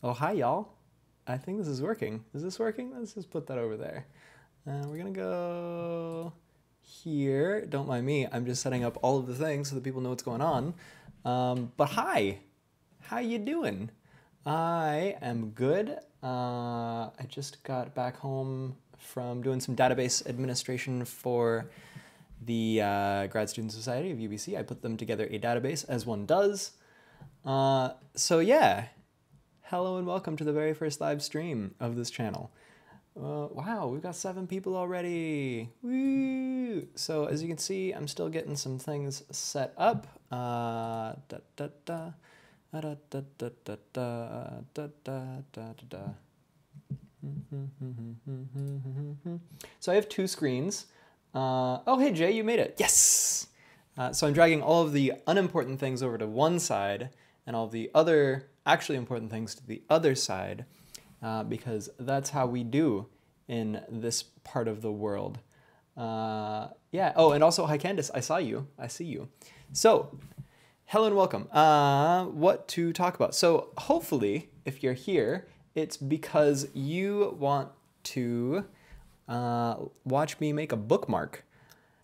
Oh, hi, y'all. I think this is working. Is this working? Let's just put that over there. We're gonna go here. Don't mind me. I'm just setting up all of the things so that people know what's going on. But hi, how you doing? I am good. I just got back home from doing some database administration for the Grad Student Society of UBC. I put them together a database, as one does. So yeah, hello and welcome to the very first live stream of this channel. Wow, we've got 7 people already. Woo! So as you can see, I'm still getting some things set up. So I have 2 screens. Oh, hey Jay, you made it. Yes! So I'm dragging all of the unimportant things over to one side and all the other actually important things to the other side, because that's how we do in this part of the world. Yeah. Oh, and also, hi Candace, I saw you. I see you. So, hello and welcome. What to talk about? So, hopefully, if you're here, it's because you want to watch me make a bookmark.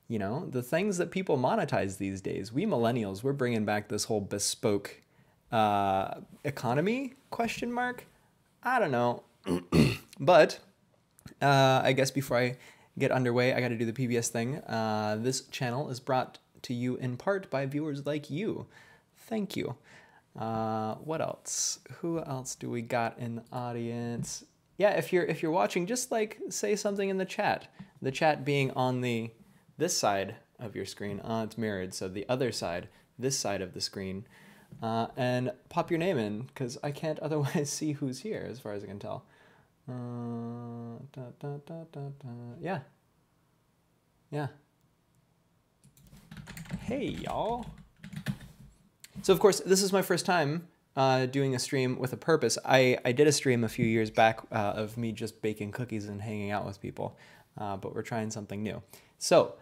You know, the things that people monetize these days. We millennials, we're bringing back this whole bespoke economy, question mark? I don't know. But I guess before I get underway, I got to do the PBS thing. This channel is brought to you in part by viewers like you. Thank you. What else? Who else do we got in the audience? Yeah, if you're watching, just like say something in the chat. The chat being on this side of your screen. It's mirrored, so the other side, this side of the screen. And pop your name in, because I can't otherwise see who's here, as far as I can tell. Yeah. Yeah. Hey, y'all. So, of course, this is my first time doing a stream with a purpose. I did a stream a few years back of me just baking cookies and hanging out with people, but we're trying something new. So,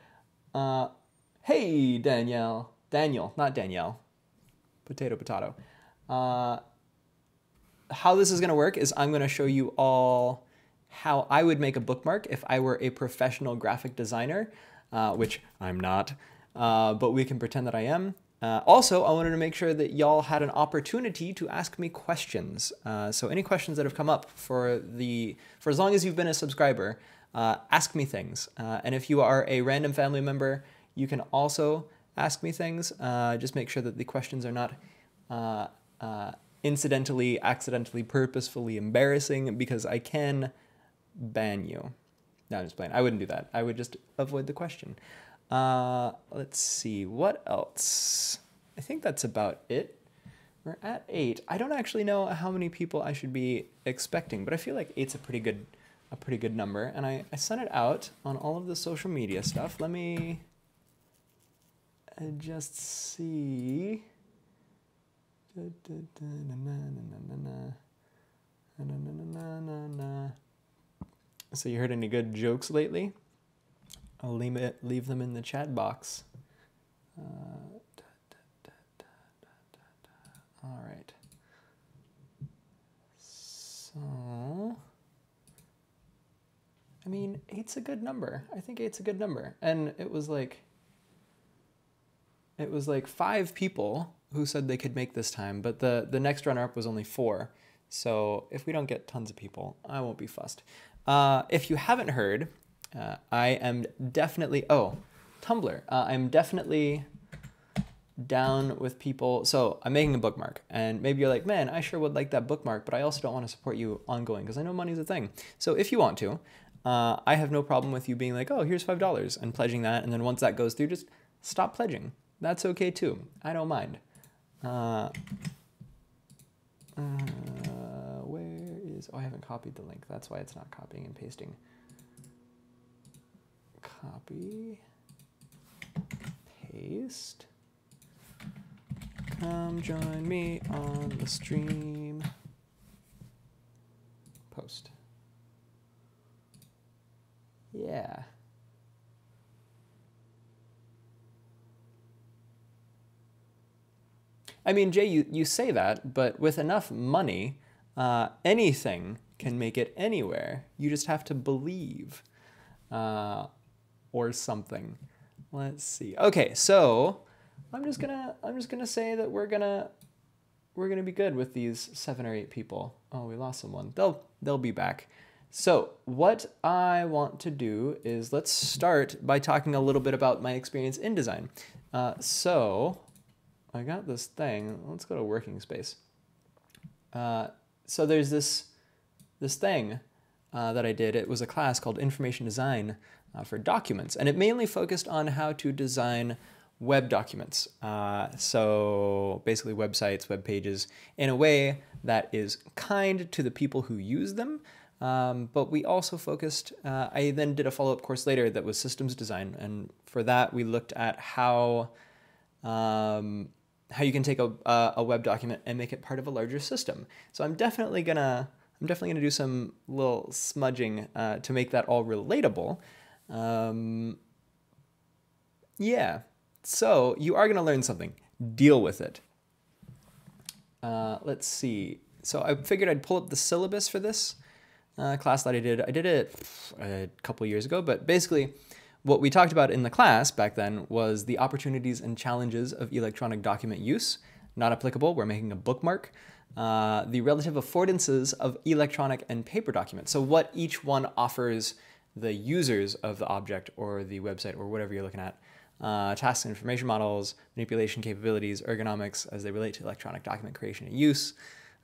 hey, Danielle. Daniel, not Danielle. Potato, potato. How this is going to work is I'm going to show you all how I would make a bookmark if I were a professional graphic designer, which I'm not, but we can pretend that I am. Also, I wanted to make sure that y'all had an opportunity to ask me questions. So any questions that have come up for as long as you've been a subscriber, ask me things. And if you are a random family member, you can also ask me things. Just make sure that the questions are not incidentally, accidentally, purposefully embarrassing, because I can ban you. No, I'm just playing. I wouldn't do that. I would just avoid the question. Let's see. What else? I think that's about it. We're at 8. I don't actually know how many people I should be expecting, but I feel like 8's a pretty good number. And I sent it out on all of the social media stuff. Let me just see. So you heard any good jokes lately? I'll leave them in the chat box. All right. So, I mean, 8's a good number. I think 8's a good number. And it was like 5 people who said they could make this time, but the next runner-up was only 4. So if we don't get tons of people, I won't be fussed. If you haven't heard, I am definitely, Tumblr. I'm definitely down with people. So I'm making a bookmark, and maybe you're like, man, I sure would like that bookmark, but I also don't want to support you ongoing because I know money's a thing. So if you want to, I have no problem with you being like, oh, here's $5 and pledging that. And then once that goes through, just stop pledging. That's okay too. I don't mind. Where is, I haven't copied the link. That's why it's not copying and pasting. Copy, paste. Come join me on the stream. Post. Yeah. I mean, Jay, you say that, but with enough money, anything can make it anywhere. You just have to believe, or something. Let's see. Okay, so I'm just gonna say that we're gonna be good with these 7 or 8 people. Oh, we lost someone. They'll be back. So what I want to do is let's start by talking a little bit about my experience in design. So I got this thing. Let's go to working space. So there's this thing that I did. It was a class called Information Design for Documents, and it mainly focused on how to design web documents. So basically websites, web pages, in a way that is kind to the people who use them. But we also focused, I then did a follow-up course later that was systems design. And for that, we looked at how you can take a web document and make it part of a larger system. So I'm definitely gonna do some little smudging to make that all relatable. Yeah. So you are going to learn something. Deal with it. Let's see. So I figured I'd pull up the syllabus for this class that I did. I did it a couple years ago, but basically what we talked about in the class back then was the opportunities and challenges of electronic document use. Not applicable. We're making a bookmark. The relative affordances of electronic and paper documents. So what each one offers the users of the object or the website or whatever you're looking at. Tasks and information models, manipulation capabilities, ergonomics as they relate to electronic document creation and use,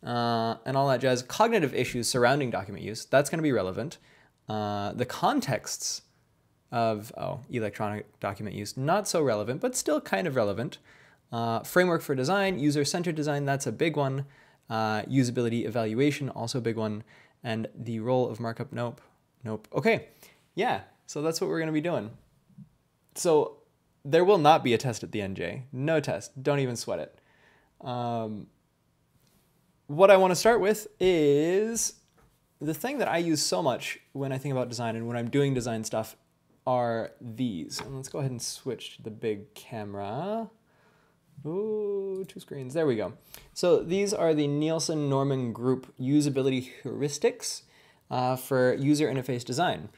and all that jazz. Cognitive issues surrounding document use, that's going to be relevant. The contexts of electronic document use, not so relevant, but still kind of relevant. Framework for design, user-centered design, that's a big one. Usability evaluation, also a big one. And the role of markup, nope. Okay, yeah, so that's what we're going to be doing. So there will not be a test at the end, Jay. No test. Don't even sweat it. What I want to start with is the thing that I use so much when I think about design and when I'm doing design stuff are these. And let's go ahead and switch to the big camera. Ooh, 2 screens. There we go. So these are the Nielsen-Norman Group usability heuristics for user interface design.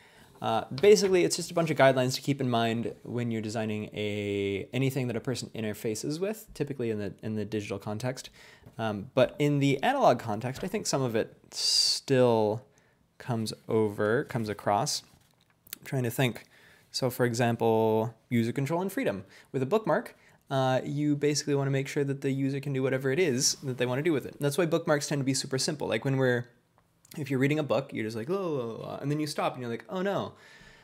Basically, it's just a bunch of guidelines to keep in mind when you're designing anything that a person interfaces with, typically in the digital context. But in the analog context, I think some of it still comes across. I'm trying to think. So for example, user control and freedom. With a bookmark, you basically want to make sure that the user can do whatever it is that they want to do with it. That's why bookmarks tend to be super simple. Like if you're reading a book, you're just like, oh, and then you stop and you're like, oh no.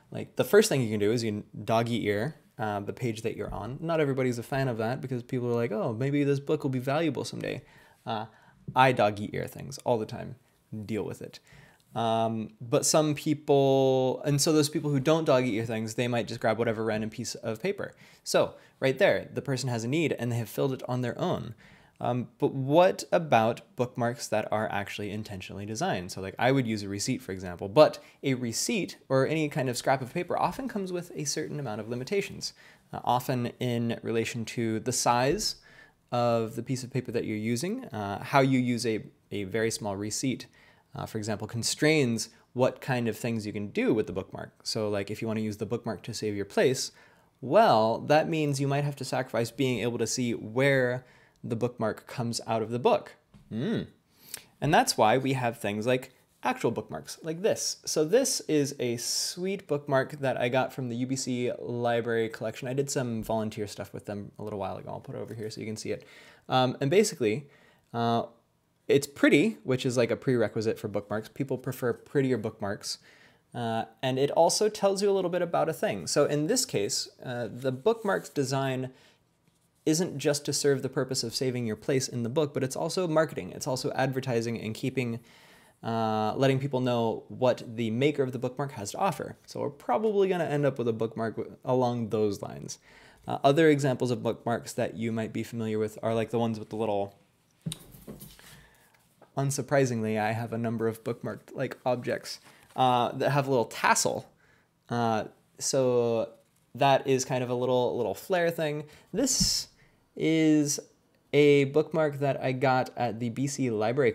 Like the first thing you can do is you can doggy ear the page that you're on. Not everybody's a fan of that because people are like, oh, maybe this book will be valuable someday. I doggy ear things all the time. Deal with it. But some people, and so those people who don't doggy ear things, they might just grab whatever random piece of paper. So right there, the person has a need and they have filled it on their own. But what about bookmarks that are actually intentionally designed? So like I would use a receipt, for example, but a receipt or any kind of scrap of paper often comes with a certain amount of limitations, often in relation to the size of the piece of paper that you're using. How you use a very small receipt, for example, constrains what kind of things you can do with the bookmark. So like if you want to use the bookmark to save your place, well, that means you might have to sacrifice being able to see where the bookmark comes out of the book. And that's why we have things like actual bookmarks, like this. So this is a sweet bookmark that I got from the UBC library collection. I did some volunteer stuff with them a little while ago. I'll put it over here so you can see it. And basically, it's pretty, which is like a prerequisite for bookmarks. People prefer prettier bookmarks. And it also tells you a little bit about a thing. So in this case, the bookmark's design isn't just to serve the purpose of saving your place in the book, but it's also marketing. It's also advertising and keeping, letting people know what the maker of the bookmark has to offer. So we're probably going to end up with a bookmark along those lines. Other examples of bookmarks that you might be familiar with are like the ones with the little, unsurprisingly, I have a number of bookmarked like objects that have a little tassel. So that is kind of a little flare thing. This is a bookmark that I got at the BC Library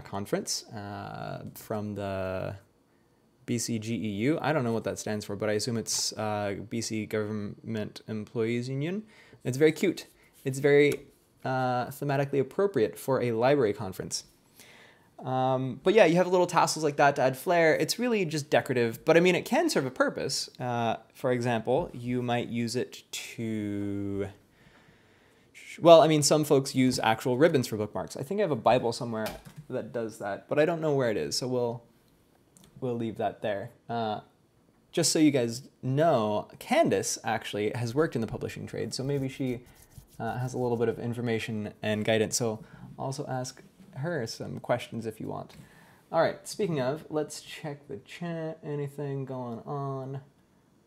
conference from the BCGEU. I don't know what that stands for, but I assume it's BC Government Employees Union. It's very cute. It's very thematically appropriate for a library conference. But yeah, you have little tassels like that to add flair. It's really just decorative, but I mean, it can serve a purpose. For example, you might use it to... Well, I mean, some folks use actual ribbons for bookmarks. I think I have a Bible somewhere that does that, but I don't know where it is, so we'll leave that there. Just so you guys know, Candace actually has worked in the publishing trade, so maybe she has a little bit of information and guidance, so also ask her some questions if you want. All right, speaking of, let's check the chat. Anything going on?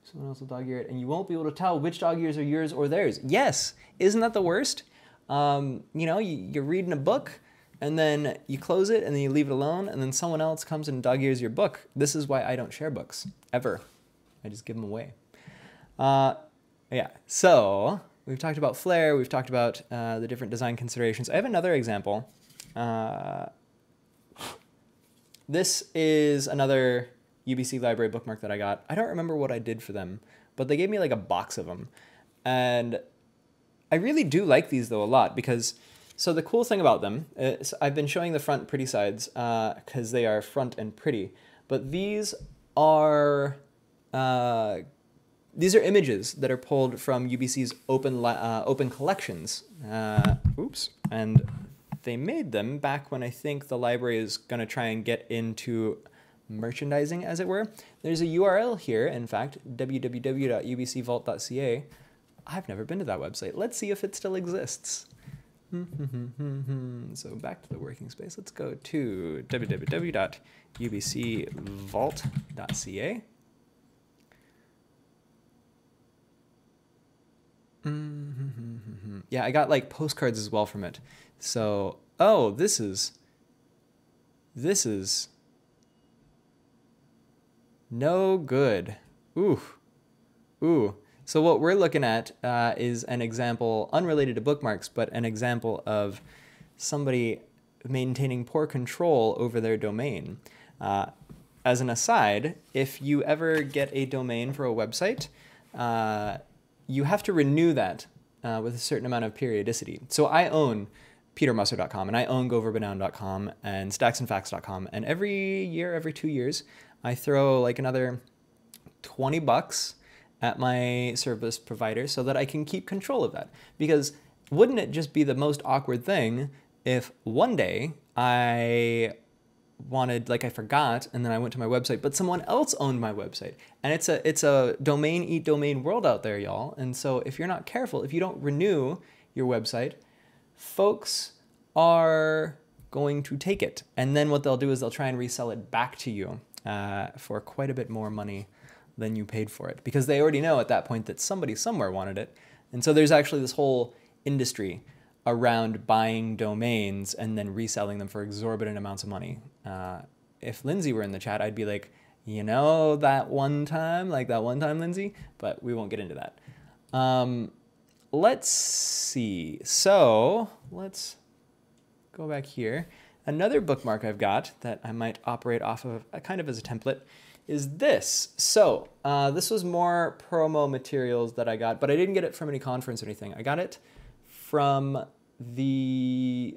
Someone else will dog ear it, and you won't be able to tell which dog ears are yours or theirs. Yes, isn't that the worst? You know, you're reading a book, and then you close it, and then you leave it alone, and then someone else comes and dog ears your book. This is why I don't share books, ever. I just give them away. Yeah, so we've talked about flair, we've talked about the different design considerations. I have another example. This is another UBC Library bookmark that I got. I don't remember what I did for them, but they gave me like a box of them. And I really do like these though a lot because, so the cool thing about them is I've been showing the front pretty sides because they are front and pretty, but these are images that are pulled from UBC's open collections. Oops. And they made them back when I think the library is going to try and get into merchandising, as it were. There's a URL here, in fact, www.ubcvault.ca. I've never been to that website. Let's see if it still exists. So back to the working space. Let's go to www.ubcvault.ca. Yeah, I got like postcards as well from it. So, oh, this is no good. Ooh. So what we're looking at is an example, unrelated to bookmarks, but an example of somebody maintaining poor control over their domain. As an aside, if you ever get a domain for a website, you have to renew that with a certain amount of periodicity. So I own petermusser.com and I own goverbanown.com and stacksandfacts.com, and every year, every 2 years, I throw like another $20 at my service provider so that I can keep control of that. Because wouldn't it just be the most awkward thing if one day I wanted, like I forgot, and then I went to my website, but someone else owned my website. And it's a domain eat domain world out there, y'all. And so if you're not careful, if you don't renew your website, folks are going to take it. And then what they'll do is they'll try and resell it back to you for quite a bit more money than you paid for it, because they already know at that point that somebody somewhere wanted it. And so there's actually this whole industry around buying domains and then reselling them for exorbitant amounts of money. If Lindsay were in the chat, I'd be like, you know, that one time, Lindsay, but we won't get into that. Let's see. So let's go back here. Another bookmark I've got that I might operate off of kind of as a template is this. So this was more promo materials that I got, but I didn't get it from any conference or anything. I got it from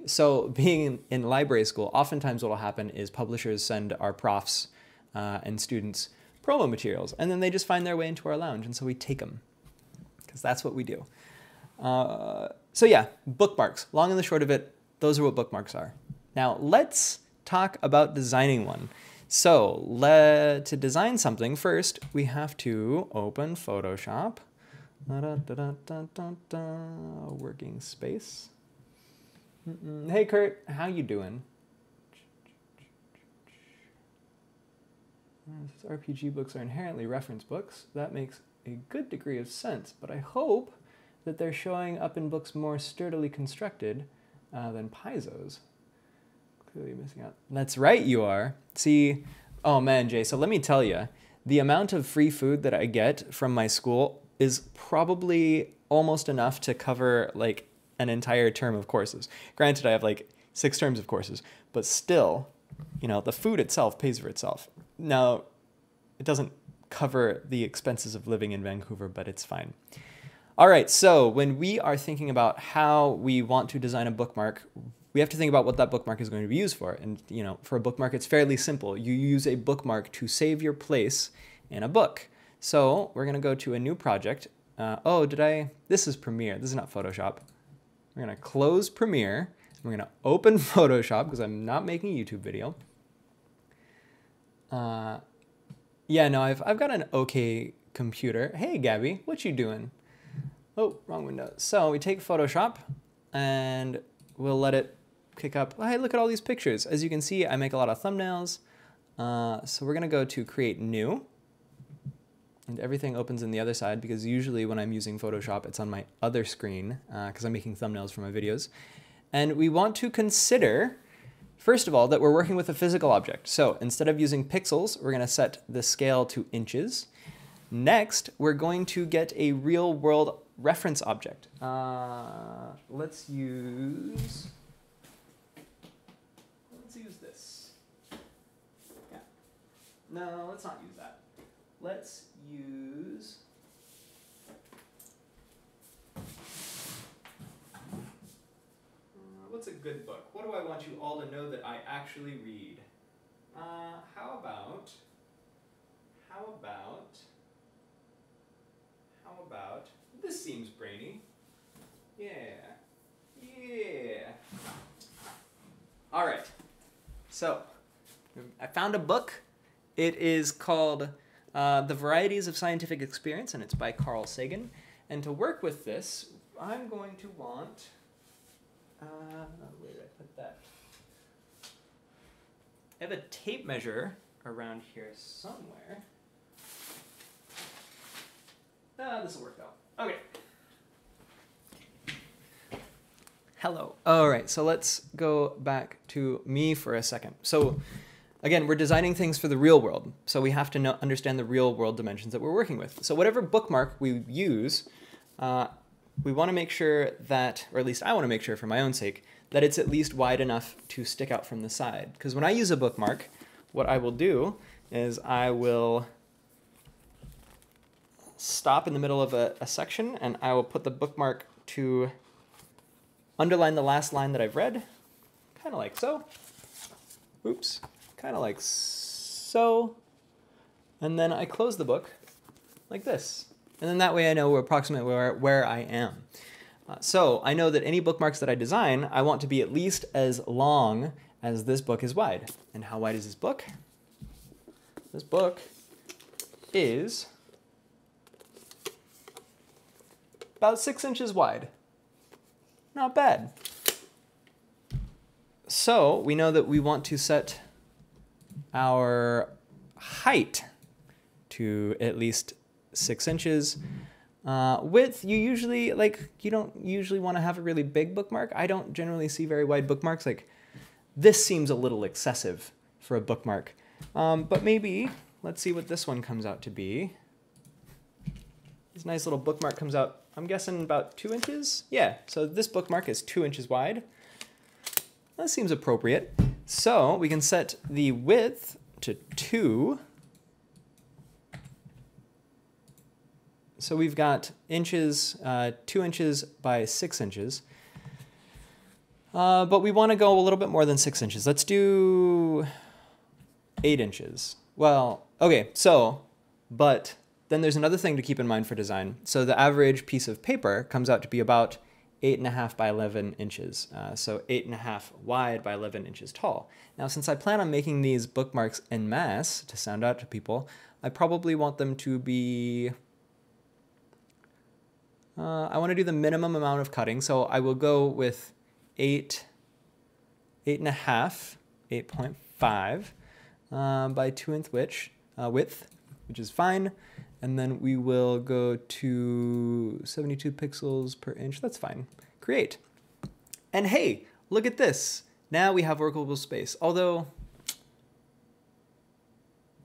so being in library school, oftentimes what will happen is publishers send our profs and students promo materials, and then they just find their way into our lounge, and so we take them, because that's what we do. So yeah, bookmarks. Long and the short of it, those are what bookmarks are. Now let's talk about designing one. So to design something, first we have to open Photoshop. Working space. Hey Kurt, how you doing? RPG books are inherently reference books. That makes a good degree of sense, but I hope that they're showing up in books more sturdily constructed than Paizo's. Clearly missing out. That's right, you are. See, oh man, Jay, so let me tell you, the amount of free food that I get from my school is probably almost enough to cover like an entire term of courses. Granted, I have like 6 terms of courses, but still, you know, the food itself pays for itself. Now, it doesn't cover the expenses of living in Vancouver, but it's fine. All right, so when we are thinking about how we want to design a bookmark, we have to think about what that bookmark is going to be used for. And, you know, for a bookmark, it's fairly simple. You use a bookmark to save your place in a book. So we're going to go to a new project. This is Premiere. This is not Photoshop. We're going to close Premiere. We're going to open Photoshop because I'm not making a YouTube video. Yeah, no, I've got an okay computer. Hey, Gabby, what you doing? Oh, wrong window. So we take Photoshop and we'll let it kick up. Oh, hey, look at all these pictures. As you can see, I make a lot of thumbnails. So we're going to go to Create New. And everything opens in the other side because usually when I'm using Photoshop, it's on my other screen because I'm making thumbnails for my videos. And we want to consider, first of all, that we're working with a physical object. So instead of using pixels, we're going to set the scale to inches. Next, we're going to get a real world reference object. Let's use this. Yeah. No, let's not use that. Let's use what's a good book? What do I want you all to know that I actually read? How about this seems brainy. Yeah. All right. So I found a book. It is called The Varieties of Scientific Experience, and it's by Carl Sagan. And to work with this, I'm going to want, where did I put that? I have a tape measure around here somewhere. This will work out. Okay. Hello. All right, so let's go back to me for a second. So again, we're designing things for the real world, so we have to understand the real world dimensions that we're working with. So whatever bookmark we use, we want to make sure that, or at least I want to make sure for my own sake, that it's at least wide enough to stick out from the side. Because when I use a bookmark, what I will do is I will stop in the middle of a section and I will put the bookmark to underline the last line that I've read, kind of like so. Oops. Kind of like so, and then I close the book like this. And then that way I know approximately where I am. So I know that any bookmarks that I design, I want to be at least as long as this book is wide. And how wide is this book? This book is about 6 inches wide. Not bad. So we know that we want to set our height to at least 6 inches. Width, you don't usually want to have a really big bookmark. I don't generally see very wide bookmarks. Like, this seems a little excessive for a bookmark. But maybe, let's see what this one comes out to be. This nice little bookmark comes out, I'm guessing about 2 inches? Yeah, so this bookmark is 2 inches wide. That seems appropriate. So we can set the width to 2. So we've got inches, 2 inches by 6 inches. But we want to go a little bit more than 6 inches. Let's do 8 inches. Well, okay, so, but then there's another thing to keep in mind for design. So the average piece of paper comes out to be about 8.5 by 11 inches. So 8.5 wide by 11 inches tall. Now, since I plan on making these bookmarks en masse to sound out to people, I probably want them to be, I want to do the minimum amount of cutting. So I will go with 8.5, 8.5 by 2 inch width, which is fine. And then we will go to 72 pixels per inch. That's fine. Create. And hey, look at this. Now we have workable space. Although,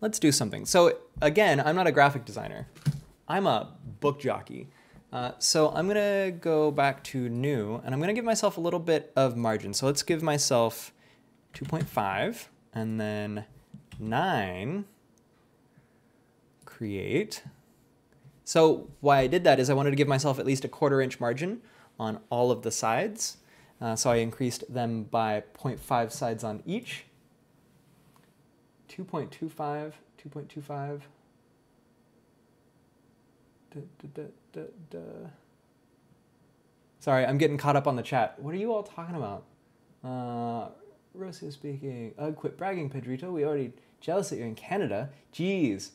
let's do something. So again, I'm not a graphic designer. I'm a book jockey. So I'm gonna go back to new, and I'm gonna give myself a little bit of margin. So let's give myself 2.5, and then 9, create. So why I did that is I wanted to give myself at least a 1/4 inch margin on all of the sides. So I increased them by 0.5 sides on each. 2.25, 2.25. Sorry, I'm getting caught up on the chat. What are you all talking about? Rosia speaking. Quit bragging, Pedrito. We already jealous that you're in Canada. Jeez.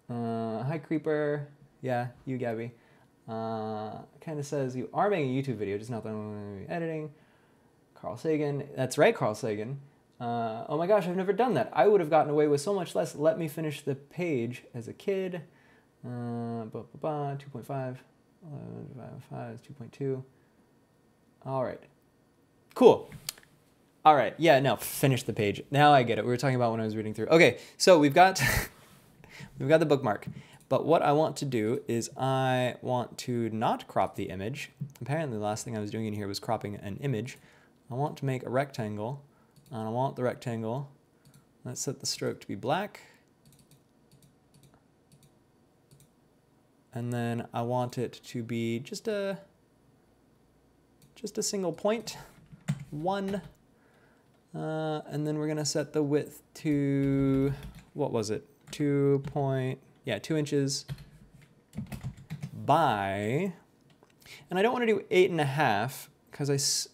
Hi, Creeper. Yeah, you, Gabby. Kind of says you are making a YouTube video, just not the one editing. Carl Sagan. That's right, Carl Sagan. Oh my gosh, I've never done that. I would have gotten away with so much less. Let me finish the page as a kid. 2.5, 5, 2.2. All right. Cool. All right. Yeah, no, finish the page. Now I get it. We were talking about when I was reading through. Okay, so we've got we've got the bookmark. But what I want to do is I want to not crop the image. Apparently the last thing I was doing in here was cropping an image. I want to make a rectangle, and I want the rectangle, let's set the stroke to be black. And then I want it to be just a single point, 1. And then we're gonna set the width to, what was it? 2 inches by, and I don't want to do 8.5 because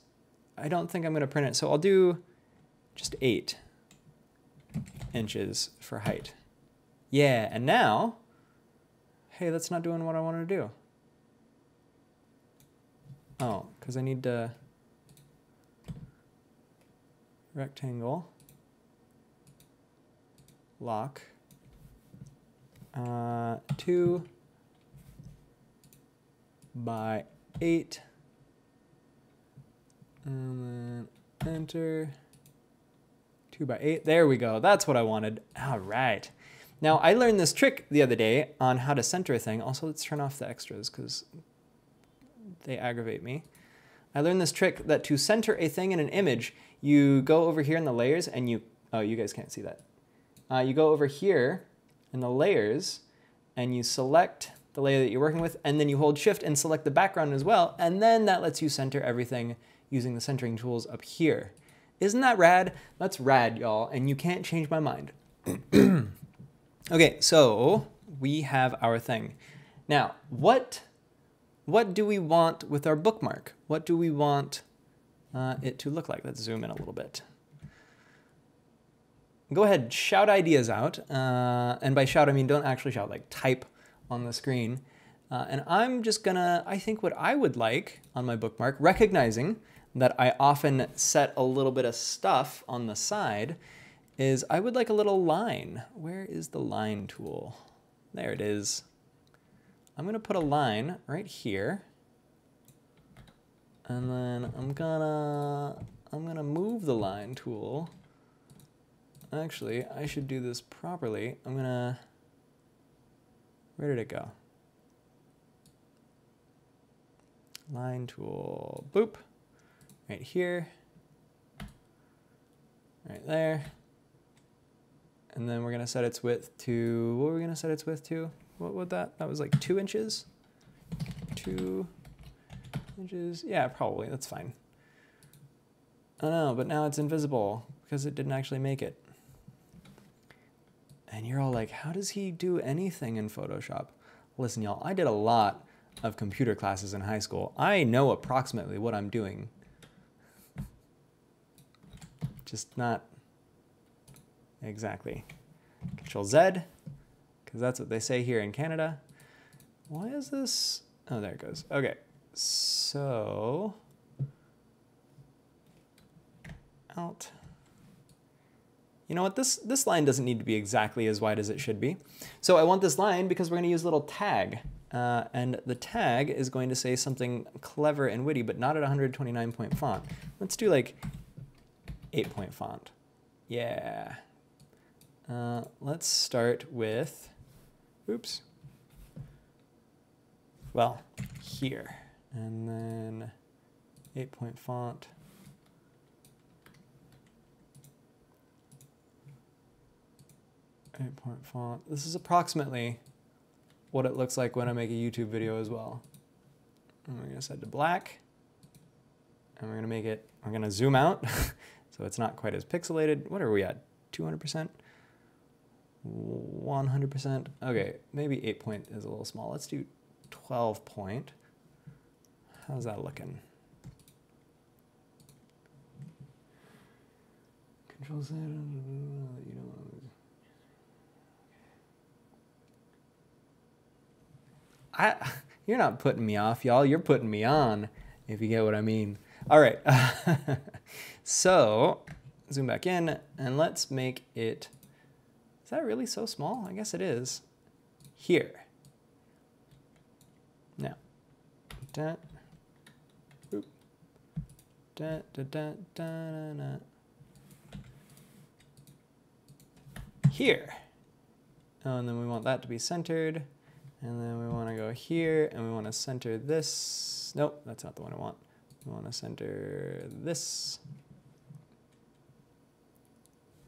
I don't think I'm gonna print it. So I'll do just 8 inches for height. Yeah, and now, hey, that's not doing what I wanted to do. Oh, because I need to rectangle, lock, 2 by 8, and then enter, 2 by 8. There we go. That's what I wanted. All right. Now, I learned this trick the other day on how to center a thing. Also, let's turn off the extras because they aggravate me. I learned this trick that to center a thing in an image, you go over here in the layers and you, oh, you guys can't see that. You go over here in the layers and you select the layer that you're working with, and then you hold shift and select the background as well, and then that lets you center everything using the centering tools up here. Isn't that rad? That's rad, y'all, and you can't change my mind. Okay, so we have our thing. Now, what do we want with our bookmark? What do we want it to look like? Let's zoom in a little bit. Go ahead, shout ideas out. And by shout, I mean don't actually shout, like type on the screen. And I'm just gonna, I think what I would like on my bookmark, recognizing that I often set a little bit of stuff on the side, is I would like a little line. Where is the line tool? There it is. I'm gonna put a line right here. And then I'm gonna move the line tool. Actually, I should do this properly. where did it go? Line tool, boop. Right here, right there. And then we're gonna set its width to, what were we gonna set its width to? What would that was like 2 inches? 2 inches, yeah, probably, that's fine. Oh no, but now it's invisible because it didn't actually make it. And you're all like, how does he do anything in Photoshop? Listen, y'all, I did a lot of computer classes in high school. I know approximately what I'm doing. Just not exactly. Control Z, because that's what they say here in Canada. Why is this? Oh, there it goes. Okay, so out. You know what, this line doesn't need to be exactly as wide as it should be. So I want this line because we're gonna use a little tag. And the tag is going to say something clever and witty, but not at 129 point font. Let's do like 8-point font. Yeah. Let's start with, oops. Well, here. And then 8-point font. This is approximately what it looks like when I make a YouTube video as well. And we're gonna set to black. And we're gonna make it, we're gonna zoom out so it's not quite as pixelated. What are we at? 200%? 100%? Okay, maybe 8-point is a little small. Let's do 12-point. How's that looking? Control Z. You don't want to. You're not putting me off, y'all. You're putting me on, if you get what I mean. All right. So zoom back in and let's make it. Is that really so small? I guess it is. Here. Now. Da, oop, da, da, da, da, da. Here. Oh, and then we want that to be centered. And then we want to go here, and we want to center this. Nope, that's not the one I want. We want to center this.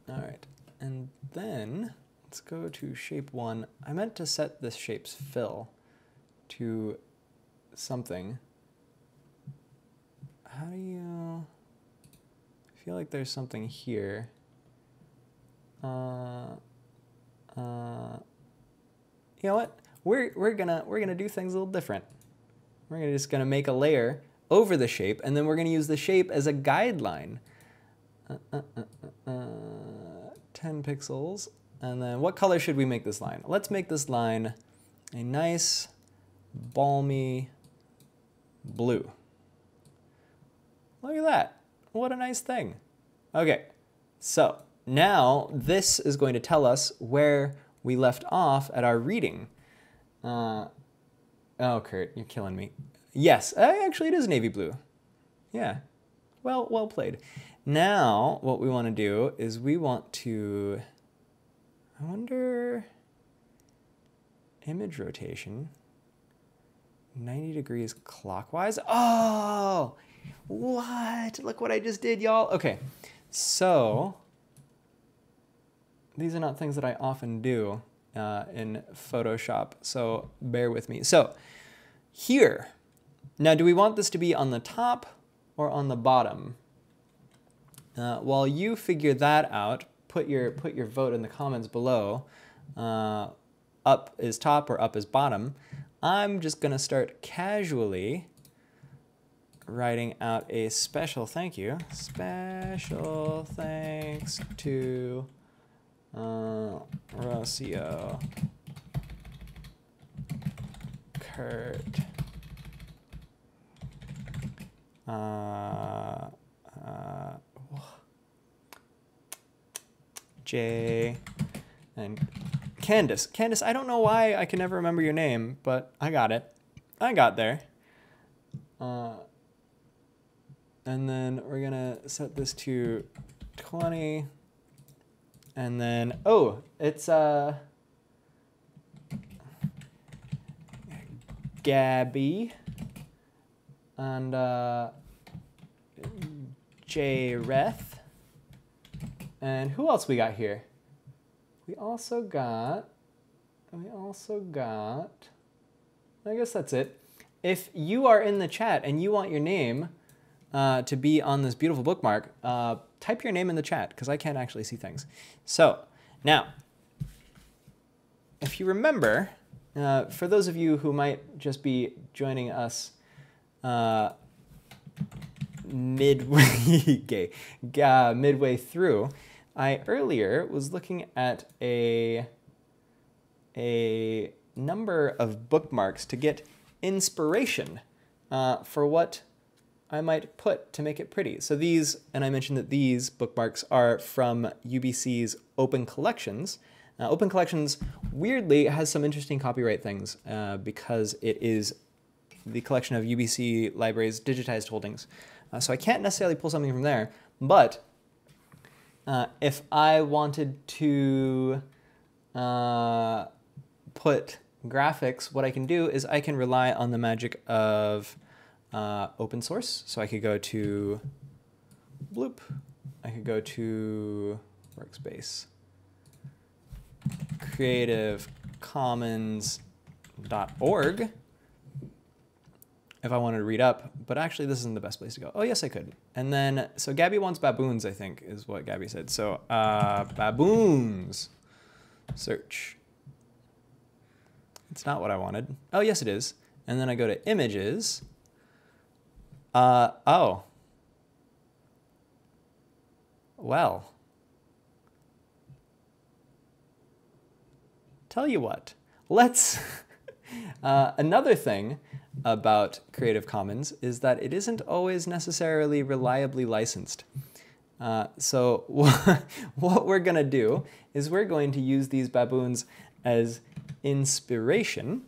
All right, and then let's go to shape 1. I meant to set this shape's fill to something. How do you... I feel like there's something here. You know what? We're gonna do things a little different. We're just gonna make a layer over the shape, and then we're gonna use the shape as a guideline. 10 pixels, and then what color should we make this line? Let's make this line a nice, balmy blue. Look at that! What a nice thing. Okay, so now this is going to tell us where we left off at our reading. Oh, Kurt, you're killing me. Yes, actually it is navy blue. Yeah, well played. Now, what we want to do is we want to, I wonder, image rotation, 90 degrees clockwise. Oh, what? Look what I just did, y'all. Okay, so these are not things that I often do in Photoshop, so bear with me. So here, now do we want this to be on the top or on the bottom? While you figure that out, put your vote in the comments below. Up is top or up is bottom. I'm just gonna start casually writing out a special thank you. Special thanks to Rocio, Kurt, Jay, and Candace. Candace, I don't know why I can never remember your name, but I got it. I got there. And then we're gonna set this to 20. And then, oh, it's Gabby and Jareth. And who else we got here? We also got, I guess that's it. If you are in the chat and you want your name to be on this beautiful bookmark, type your name in the chat because I can't actually see things. So now, if you remember, for those of you who might just be joining us midway through, I earlier was looking at a number of bookmarks to get inspiration for what I might put to make it pretty. So these, and I mentioned that these bookmarks are from UBC's Open Collections. Open Collections, weirdly, has some interesting copyright things because it is the collection of UBC Library's digitized holdings. So I can't necessarily pull something from there, but if I wanted to put graphics, what I can do is I can rely on the magic of open source. So I could go to bloop. I could go to workspace, creativecommons.org if I wanted to read up, but actually this isn't the best place to go. Oh, yes, I could. And then, so Gabby wants baboons, I think, is what Gabby said. So baboons, search. It's not what I wanted. Oh, yes, it is. And then I go to images. Oh. Well. Tell you what, let's, another thing about Creative Commons is that it isn't always necessarily reliably licensed. So what we're going to do is we're going to use these baboons as inspiration.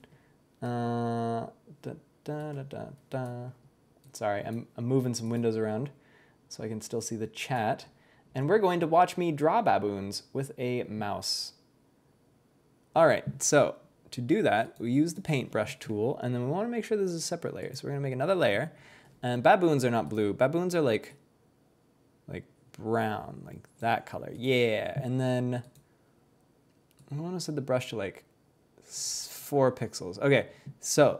Sorry, I'm moving some windows around so I can still see the chat. And we're going to watch me draw baboons with a mouse. All right, so to do that, we use the paintbrush tool, and then we want to make sure this is a separate layer. So we're going to make another layer. And baboons are not blue. Baboons are like brown, like that color. Yeah, and then I want to set the brush to like 4 pixels. Okay, so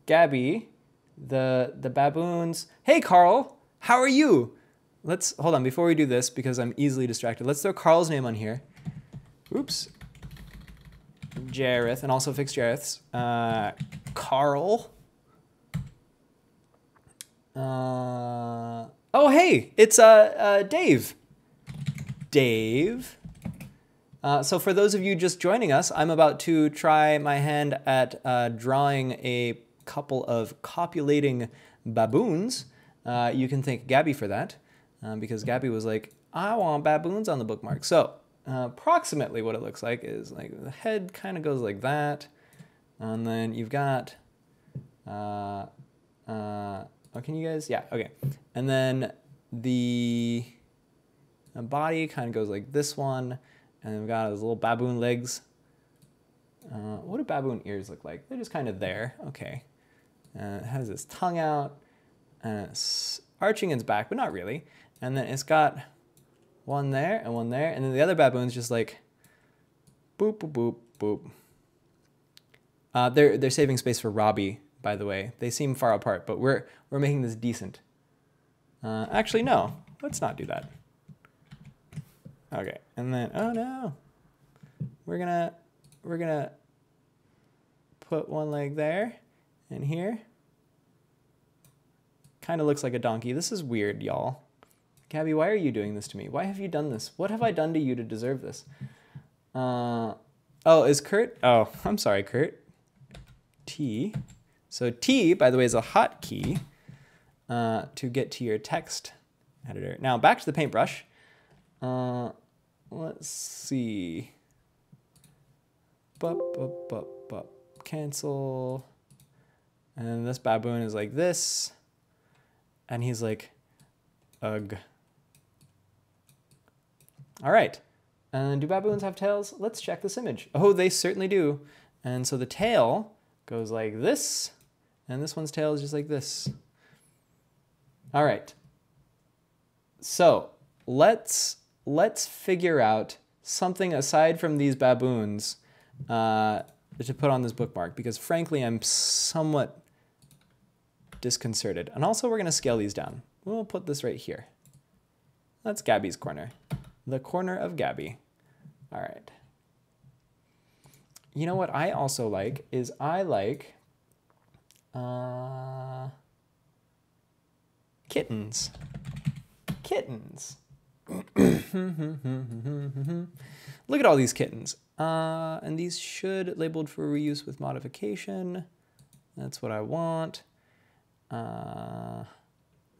Gabby, the baboons. Hey, Carl, how are you? Let's, hold on, before we do this, because I'm easily distracted, let's throw Carl's name on here. Oops. Jareth, and also fix Jareth's. Carl. Oh, hey, it's Dave. Dave. So for those of you just joining us, I'm about to try my hand at drawing a couple of copulating baboons. You can thank Gabby for that, because Gabby was like, I want baboons on the bookmark. So approximately what it looks like is like the head kind of goes like that, and then you've got oh, can you guys, yeah, okay, and then the body kind of goes like this one, and we've got his little baboon legs. What do baboon ears look like? They're just kind of there. Okay, it has its tongue out, and it's arching its back, but not really, and then it's got one there and one there, and then the other baboon's just like boop, boop, boop, boop. They're saving space for Robbie, by the way. They seem far apart, but we're making this decent. Actually, no, let's not do that. Okay, and then, oh no, we're gonna put one leg there and here. Kind of looks like a donkey. This is weird, y'all. Gabby, why are you doing this to me? Why have you done this? What have I done to you to deserve this? Oh, is Kurt? Oh, I'm sorry, Kurt. T. So T, by the way, is a hotkey to get to your text editor. Now back to the paintbrush. Let's see. Cancel. And this baboon is like this. And he's like, ugh. All right, and do baboons have tails? Let's check this image. Oh, they certainly do. And so the tail goes like this, and this one's tail is just like this. All right, so let's figure out something aside from these baboons to put on this bookmark, because frankly, I'm somewhat disconcerted. And also we're gonna scale these down. We'll put this right here. That's Gabby's corner. The corner of Gabby. All right. You know what I also like is I like kittens. Kittens. Look at all these kittens. And these should labeled for reuse with modification. That's what I want.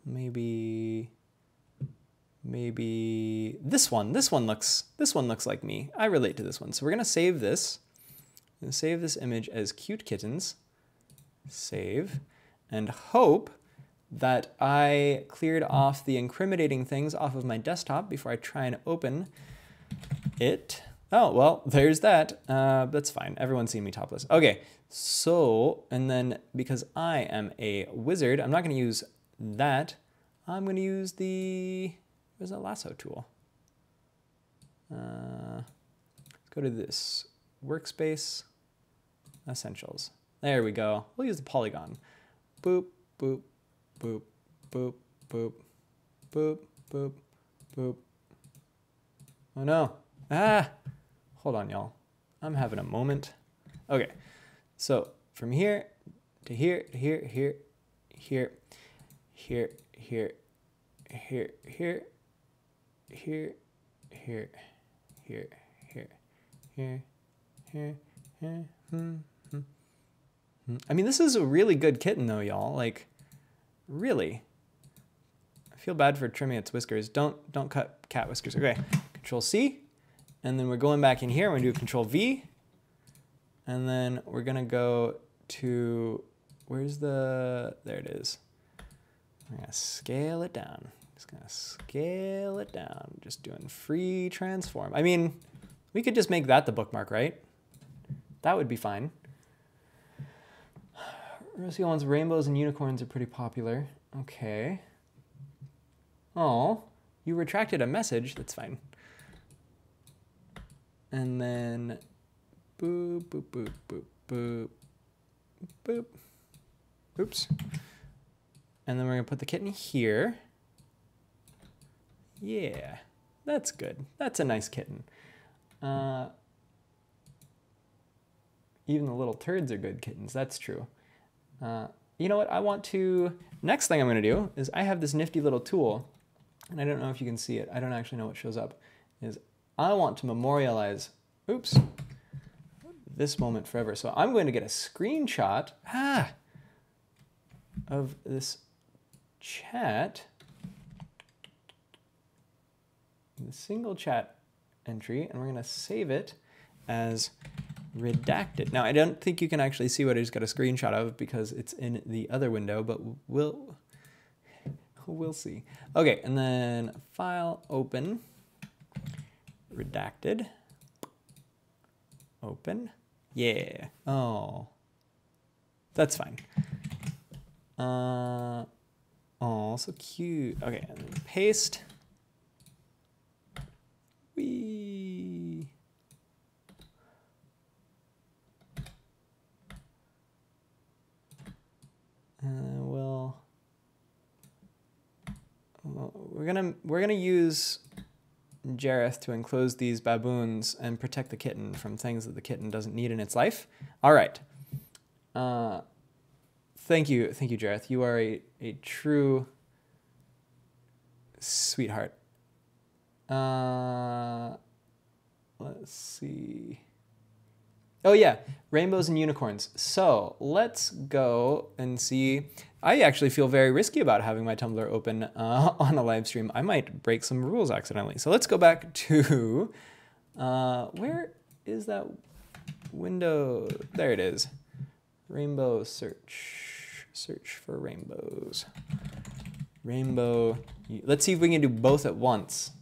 Maybe this one. This one looks like me. I relate to this one. So we're gonna save this. I'm gonna save this image as cute kittens. Save, and hope that I cleared off the incriminating things off of my desktop before I try and open it. Oh, well, there's that. That's fine. Everyone's seen me topless. Okay, so, and then because I am a wizard, I'm not going to use that. I'm going to use the, where's that lasso tool? Let's go to this, workspace, essentials. There we go. We'll use the polygon. Boop, boop, boop, boop, boop, boop, boop, boop. Oh no. Ah! Hold on, y'all. I'm having a moment. Okay. So from here to here, to here, here, here, here, here, here, here, here, here, here, here, here, here, here. I mean, this is a really good kitten though, y'all. Like, really. I feel bad for trimming its whiskers. Don't cut cat whiskers. Okay, Control C. And then we're going back in here. We're gonna do Control V. And then we're gonna go to, where's the, there it is. We're gonna scale it down. Just gonna scale it down. Just doing free transform. I mean, we could just make that the bookmark, right? That would be fine. Rusty ones, rainbows and unicorns are pretty popular. Okay. Oh, you retracted a message. That's fine. And then boop, boop, boop, boop, boop, boop. Oops. And then we're gonna put the kitten here. Yeah, that's good. That's a nice kitten. Even the little turds are good kittens. That's true. You know what I want to, next thing I'm gonna do is I have this nifty little tool, and I don't know if you can see it. I don't actually know what shows up. Is I want to memorialize, oops, this moment forever. So I'm going to get a screenshot of this chat, the single chat entry, and we're gonna save it as redacted. Now, I don't think you can actually see what I just got a screenshot of because it's in the other window, but we'll see. Okay, and then file, open, redacted, open. Yeah. Oh, that's fine. Oh, so cute. Okay, and then paste. Whee. We're gonna use Giraffes to enclose these baboons and protect the kitten from things that the kitten doesn't need in its life. All right. Thank you, Giraffes. You are a true sweetheart. Let's see. Oh yeah, rainbows and unicorns. So let's go and see. I actually feel very risky about having my Tumblr open on a live stream. I might break some rules accidentally. So let's go back to, where is that window? There it is. Rainbow search. Search for rainbows. Rainbow. Let's see if we can do both at once.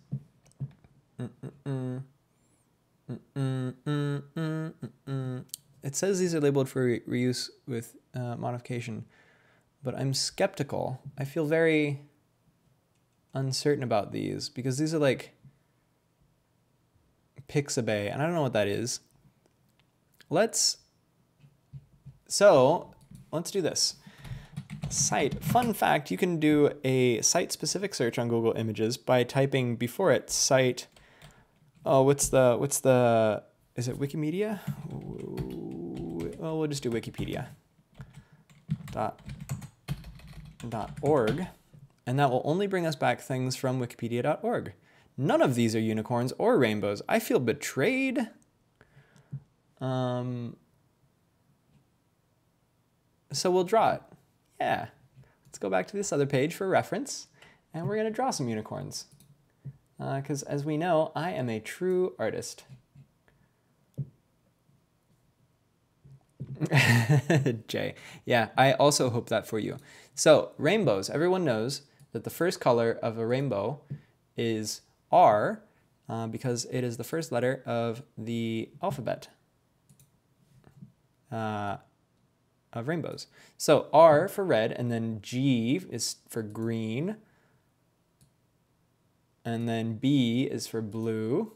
It says these are labeled for reuse with modification, but I'm skeptical. I feel very uncertain about these because these are like Pixabay, and I don't know what that is. Let's do this. Site. Fun fact, you can do a site-specific search on Google Images by typing before it site. Oh, what's the, is it Wikimedia? Well, we'll just do Wikipedia. .org, and that will only bring us back things from wikipedia.org. None of these are unicorns or rainbows. I feel betrayed. So we'll draw it. Yeah. Let's go back to this other page for reference, and we're gonna draw some unicorns. Because as we know, I am a true artist. Jay. Yeah, I also hope that for you. So rainbows, everyone knows that the first color of a rainbow is R. because it is the first letter of the alphabet of rainbows. So R for red, and then G is for green, and then B is for blue,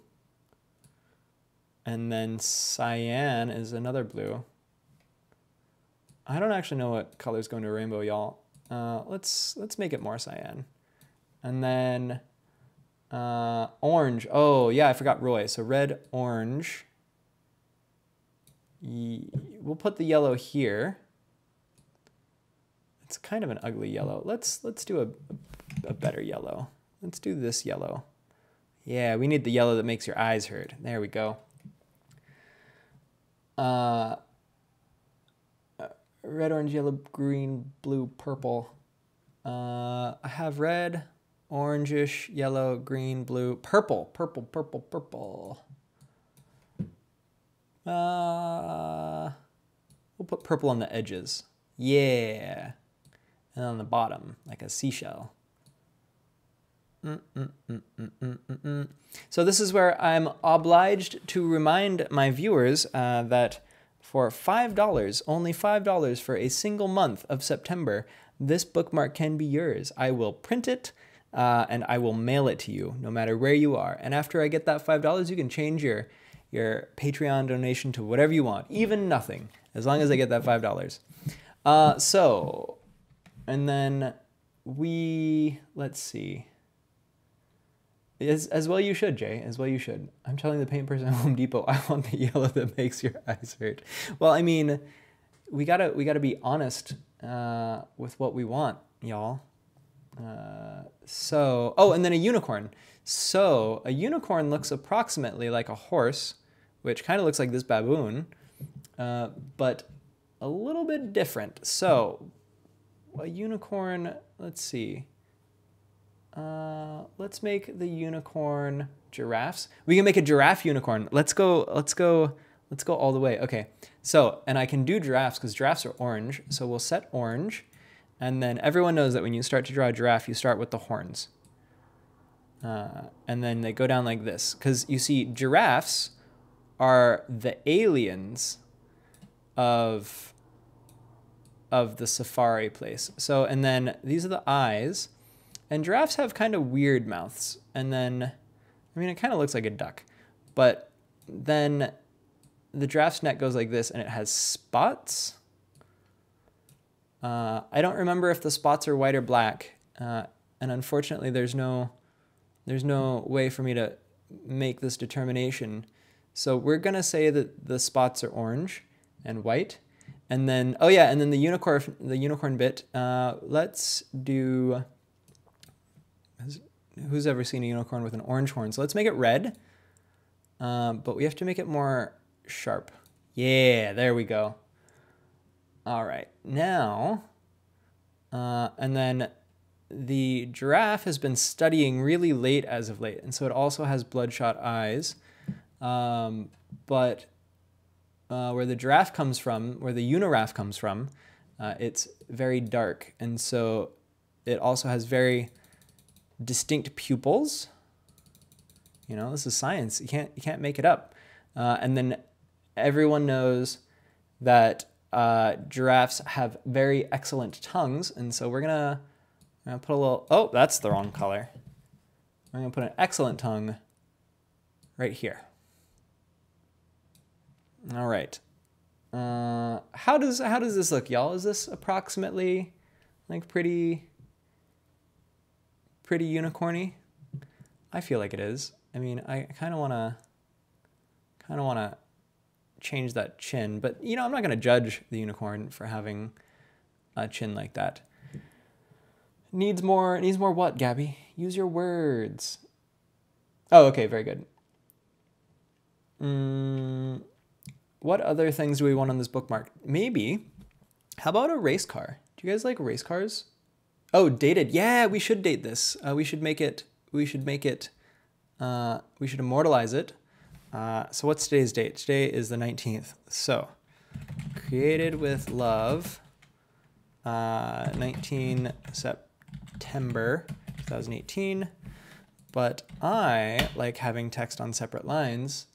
and then cyan is another blue. I don't actually know what colors go into a rainbow, y'all. Let's make it more cyan. And then orange. Oh, yeah, I forgot Roy. So red, orange. We'll put the yellow here. It's kind of an ugly yellow. Let's do a better yellow. Let's do this yellow. Yeah, we need the yellow that makes your eyes hurt. There we go. Red, orange, yellow, green, blue, purple. I have red, orangish, yellow, green, blue, purple, purple, purple, purple. We'll put purple on the edges. Yeah. And on the bottom, like a seashell. So this is where I'm obliged to remind my viewers that for $5, only $5 for a single month of September, this bookmark can be yours. I will print it and I will mail it to you no matter where you are. And after I get that $5, you can change your Patreon donation to whatever you want, even nothing, as long as I get that $5. And then let's see. As well you should, Jay, as well you should. I'm telling the paint person at Home Depot, I want the yellow that makes your eyes hurt. Well, I mean, we gotta be honest with what we want, y'all. Oh, and then a unicorn. So a unicorn looks approximately like a horse, which kind of looks like this baboon, but a little bit different. So a unicorn, let's see. Let's make the unicorn giraffes. We can make a giraffe unicorn. Let's go all the way. Okay. So, and I can do giraffes because giraffes are orange. So we'll set orange. And then everyone knows that when you start to draw a giraffe, you start with the horns. And then they go down like this. Because you see, giraffes are the aliens of the safari place. So, and then these are the eyes. And giraffes have kind of weird mouths. And then, I mean, it kind of looks like a duck. But then the giraffe's neck goes like this, and it has spots. I don't remember if the spots are white or black. And unfortunately, there's no way for me to make this determination. So we're going to say that the spots are orange and white. And then, oh yeah, and then the unicorn bit, let's do... Who's ever seen a unicorn with an orange horn? So let's make it red, but we have to make it more sharp. Yeah, there we go. All right, now, and then the giraffe has been studying really late as of late, and so it also has bloodshot eyes, but where the giraffe comes from, where the uniraph comes from, it's very dark, and so it also has very distinct pupils. You know, this is science. You can't make it up. And then everyone knows that giraffes have very excellent tongues, and so we're gonna put a little. Oh, that's the wrong color. We're gonna put an excellent tongue right here. All right. How does this look, y'all? Is this approximately like pretty unicorny? I feel like it is. I mean, I kind of want to change that chin, but you know, I'm not going to judge the unicorn for having a chin like that. Needs more what, Gabby? Use your words. Oh, okay, very good. What other things do we want on this bookmark? Maybe, how about a race car? Do you guys like race cars? Oh, dated. Yeah, we should date this. We should immortalize it. So what's today's date? Today is the 19th. So, created with love, 19 September 2018. but I like having text on separate lines,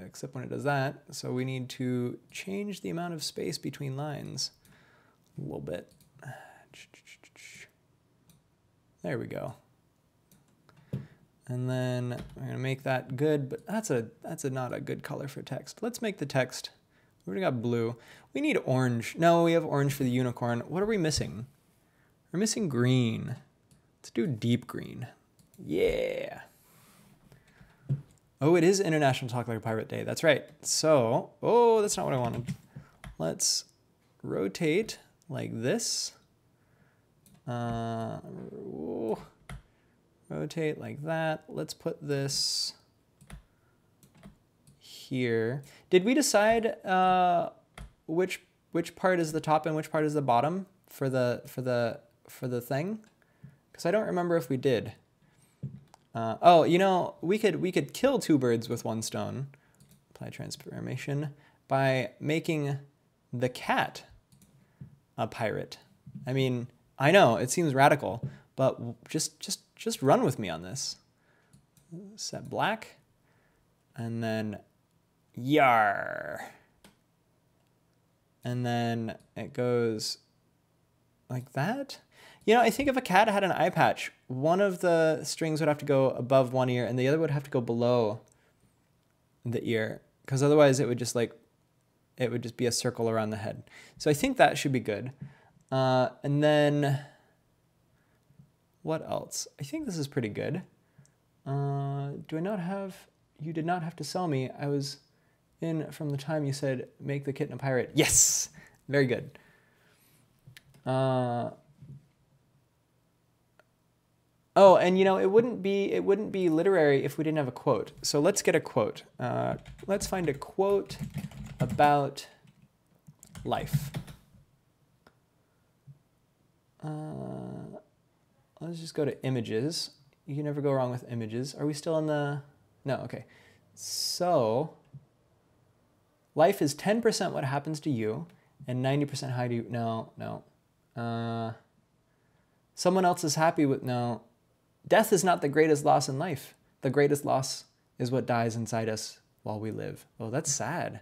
except when it does that. So we need to change the amount of space between lines a little bit. There we go. And then we're gonna make that good, but that's not a good color for text. Let's make the text, we already got blue. We need orange. No, we have orange for the unicorn. What are we missing? We're missing green. Let's do deep green. Yeah. Oh, it is International Talk Like a Pirate Day. That's right. So, oh, that's not what I wanted. Let's rotate like this. Rotate like that. Let's put this here. Did we decide which part is the top and which part is the bottom for the thing? Because I don't remember if we did. Oh, you know, we could kill two birds with one stone. Apply transformation by making the cat a pirate. I mean, I know it seems radical, but just run with me on this. Set black, and then yar. And then it goes like that. You know, I think if a cat had an eye patch, one of the strings would have to go above one ear and the other would have to go below the ear, because otherwise it would just be a circle around the head. So I think that should be good. And then what else? I think this is pretty good. Do I not have, you did not have to sell me. I was in from the time you said make the kitten a pirate. Yes, very good. Oh, and you know, it wouldn't be literary if we didn't have a quote. So let's get a quote. Let's find a quote about life. Let's just go to images. You can never go wrong with images. Are we still in the, no, okay. So life is 10% what happens to you and 90% how do you, no. Someone else is happy with, no. Death is not the greatest loss in life. The greatest loss is what dies inside us while we live. Oh, that's sad.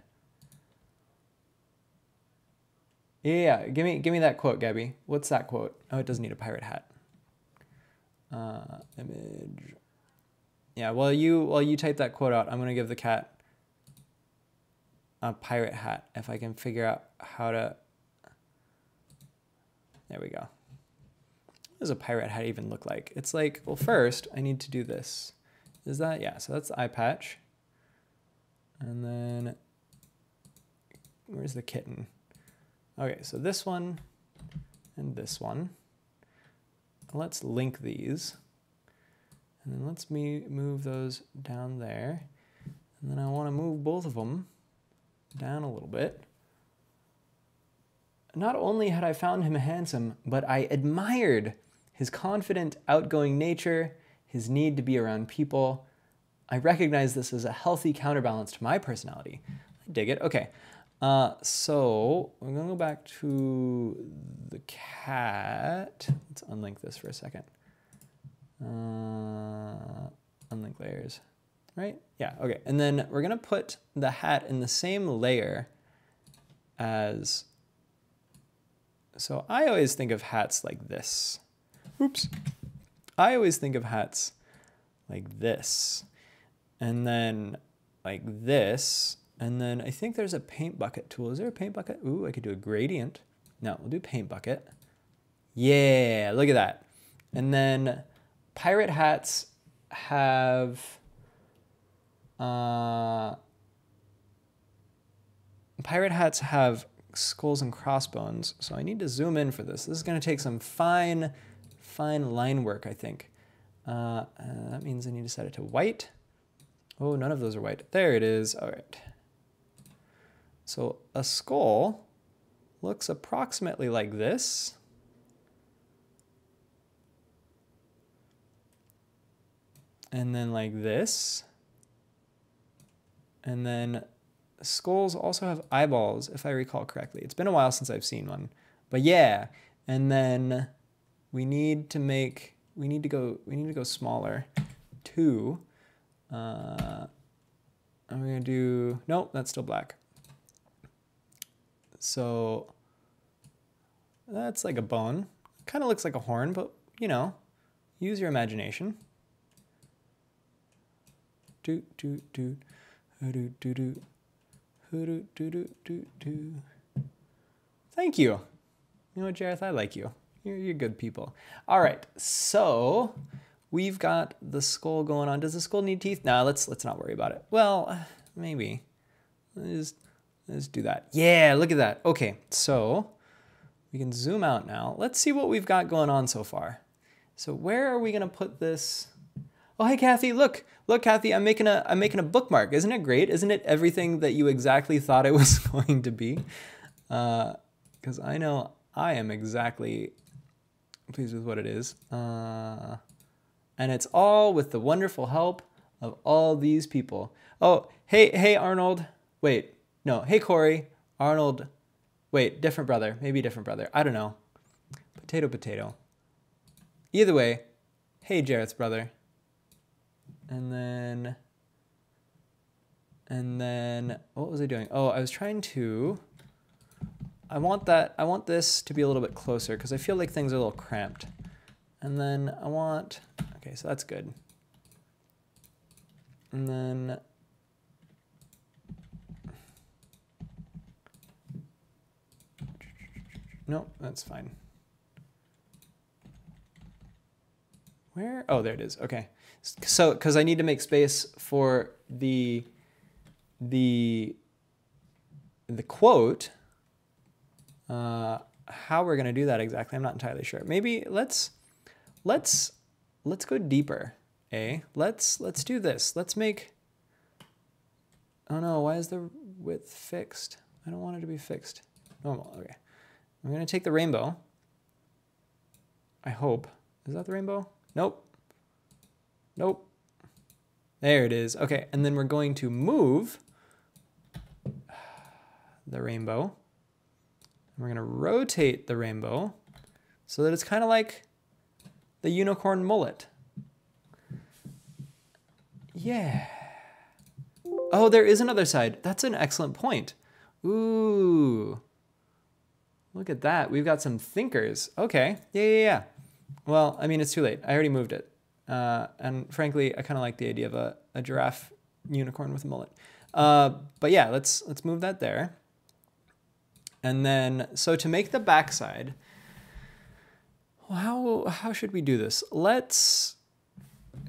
Yeah, give me that quote, Gabby. What's that quote? Oh, it doesn't need a pirate hat. Image. Yeah, while you type that quote out, I'm gonna give the cat a pirate hat if I can figure out how to. There we go. What does a pirate hat even look like? It's like, well, first I need to do this. Is that, yeah, so that's the eye patch. And then, where's the kitten? Okay, so this one and this one. Let's link these. And then let's move those down there. And then I want to move both of them down a little bit. Not only had I found him handsome, but I admired his confident, outgoing nature, his need to be around people. I recognize this as a healthy counterbalance to my personality. I dig it. Okay. So we're going to go back to the cat. Let's unlink this for a second. Unlink layers, right? Yeah, okay. And then we're going to put the hat in the same layer as, so I always think of hats like this. Oops. I always think of hats like this, and then like this, and then I think there's a paint bucket tool. Is there a paint bucket? Ooh, I could do a gradient. No, we'll do paint bucket. Yeah, look at that. And then pirate hats have skulls and crossbones, so I need to zoom in for this. This is going to take some fine line work, I think. That means I need to set it to white. Oh, none of those are white. There it is. All right. So a skull looks approximately like this. And then like this. And then skulls also have eyeballs, if I recall correctly. It's been a while since I've seen one. But yeah. And then we need to go smaller. 2. And we're going to do, nope, that's still black. So that's like a bone. Kind of looks like a horn, but you know, use your imagination. Doot, doot, doot, doot, doot, doot, doot, doot, doot, doot. Thank you. You know what, Jareth, I like you. You're good people. All right, so we've got the skull going on. Does the skull need teeth? Nah, let's not worry about it. Well, maybe. Let's do that. Yeah, look at that. Okay, so we can zoom out now. Let's see what we've got going on so far. So where are we gonna put this? Oh, hey, Kathy, look, Kathy, I'm making a bookmark. Isn't it great? Isn't it everything that you exactly thought it was going to be? Because I know I am exactly pleased with what it is. And it's all with the wonderful help of all these people. Oh, hey, Arnold. Wait, no, hey, Corey, Arnold. Wait, different brother, maybe different brother. I don't know. Potato, potato. Either way, hey, Jareth's brother. And then, what was I doing? Oh, I was trying to, I want this to be a little bit closer because I feel like things are a little cramped. And then I want, okay, so that's good. And then, no, that's fine. Where? Oh, there it is. Okay. So, because I need to make space for the quote, how we're going to do that exactly, I'm not entirely sure. Maybe let's go deeper. Let's do this. Let's make, oh no, why is the width fixed? I don't want it to be fixed. Normal, okay. I'm going to take the rainbow. I hope. Is that the rainbow? Nope. Nope. There it is. Okay, and then we're going to move the rainbow. We're going to rotate the rainbow so that it's kind of like the unicorn mullet. Yeah. Oh, there is another side. That's an excellent point. Ooh. Look at that. We've got some thinkers. Okay. Yeah. Well, I mean, it's too late. I already moved it. And frankly, I kind of like the idea of a giraffe unicorn with a mullet. But yeah, let's move that there. And then, so to make the backside, how should we do this? Let's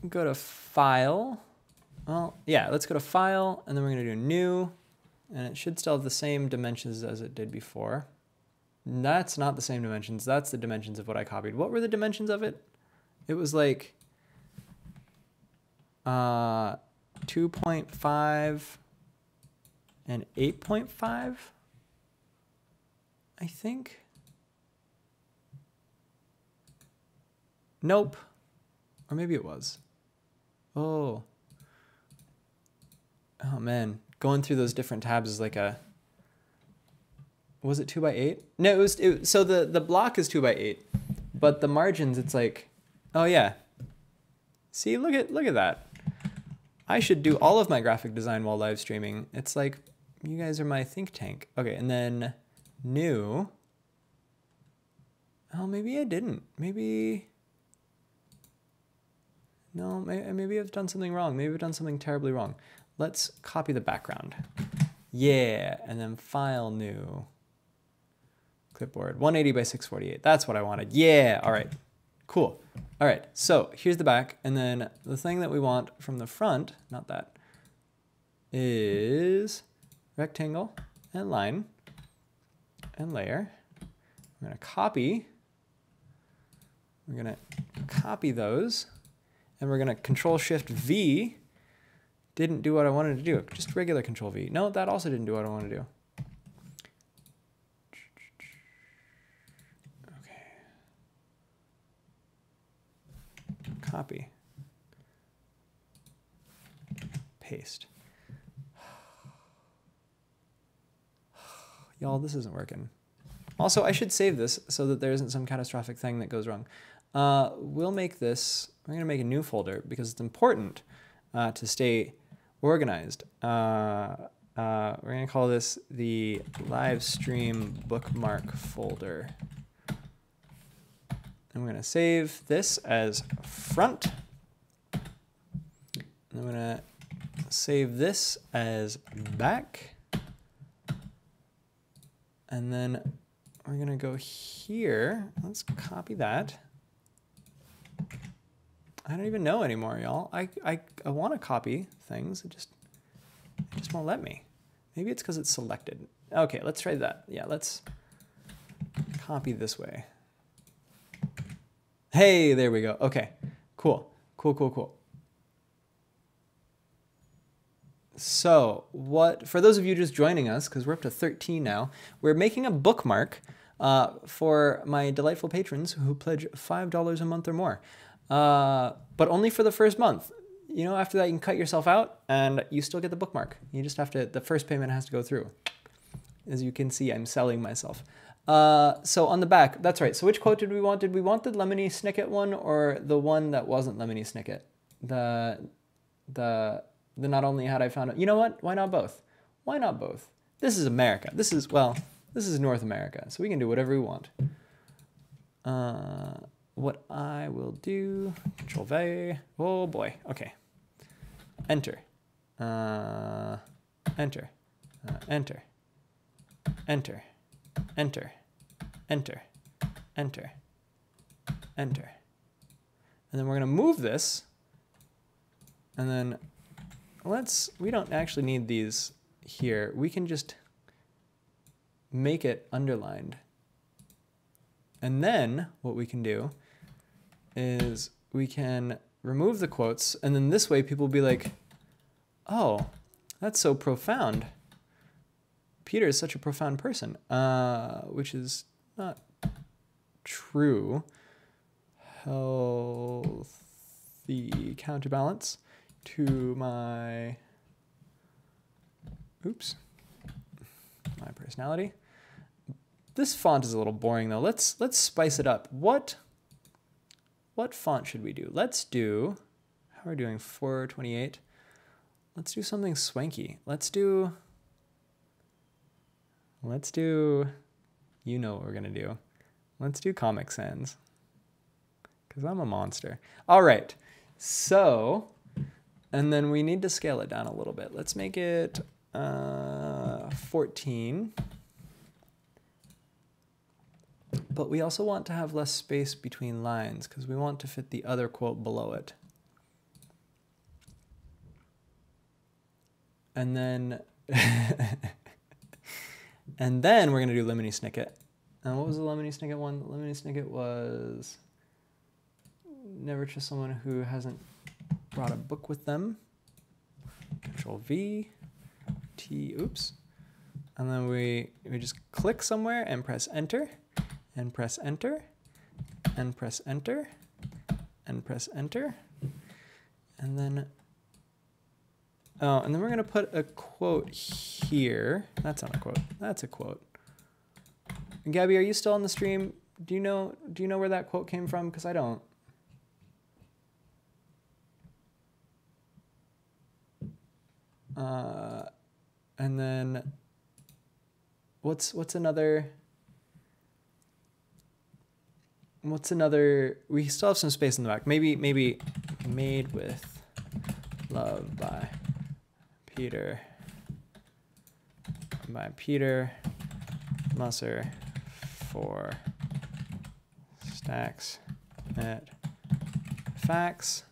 go to File. Well, yeah, let's go to File, and then we're going to do New. And it should still have the same dimensions as it did before. That's not the same dimensions. That's the dimensions of what I copied. What were the dimensions of it? It was like 2.5 and 8.5, I think. Nope. Or maybe it was. Oh man. Going through those different tabs is like a... Was it 2 by 8? No, so the block is 2 by 8, but the margins, it's like, oh yeah. See, look at that. I should do all of my graphic design while live streaming. It's like, you guys are my think tank. Okay, and then New. Oh, maybe I didn't. Maybe, no, maybe I've done something wrong. Maybe I've done something terribly wrong. Let's copy the background. Yeah, and then File, New. Clipboard, 180 by 648. That's what I wanted. Yeah, all right, cool. All right, so here's the back. And then the thing that we want from the front, not that, is rectangle and line and layer. We're gonna copy. We're gonna copy those. And we're gonna Control-Shift-V. Didn't do what I wanted to do. Just regular Control-V. No, that also didn't do what I wanted to do. Copy, paste. Y'all, this isn't working. Also, I should save this so that there isn't some catastrophic thing that goes wrong. We'll make this we're going to make a new folder because it's important to stay organized. We're going to call this the Livestream Bookmark folder. And we're going to save this as front. And I'm going to save this as back. And then we're going to go here. Let's copy that. I don't even know anymore, y'all. I want to copy things. It just won't let me. Maybe it's because it's selected. Okay, let's try that. Yeah, let's copy this way. Hey, there we go. Okay, cool. So for those of you just joining us, because we're up to 13 now, we're making a bookmark for my delightful patrons who pledge $5 a month or more. But only for the first month. You know, after that you can cut yourself out and you still get the bookmark. You just have to, the first payment has to go through. As you can see, I'm selling myself. So on the back, that's right. So which quote did we want? Did we want the Lemony Snicket one or the one that wasn't Lemony Snicket? The not only had I found it, you know what? Why not both? Why not both? This is America. This is North America. So we can do whatever we want. What I will do, Control V, oh boy, okay. Enter, enter, enter, enter, enter, enter, enter, enter. And then we're gonna move this, and then we don't actually need these here. We can just make it underlined. And then what we can do is we can remove the quotes, and then this way people will be like, oh, that's so profound. Peter is such a profound person, which is not true. Healthy counterbalance to my, my personality. This font is a little boring though. Let's spice it up. What font should we do? Let's do, how are we doing? 428. Let's do something swanky. Let's do, you know what we're gonna do. Let's do Comic Sans, because I'm a monster. All right, so, and then we need to scale it down a little bit. Let's make it 14. But we also want to have less space between lines because we want to fit the other quote below it. And then, and then we're going to do Lemony Snicket. And what was the Lemony Snicket one? The Lemony Snicket was never trust someone who hasn't brought a book with them. Control V, T, oops. And then we just click somewhere and press enter. And press enter, and press enter, and press enter, and then, oh, and then we're gonna put a quote here. That's not a quote. That's a quote. And Gabby, are you still on the stream? Do you know where that quote came from? Because I don't. And then, what's another? We still have some space in the back. Maybe made with love by Peter Musser for stacks at facts.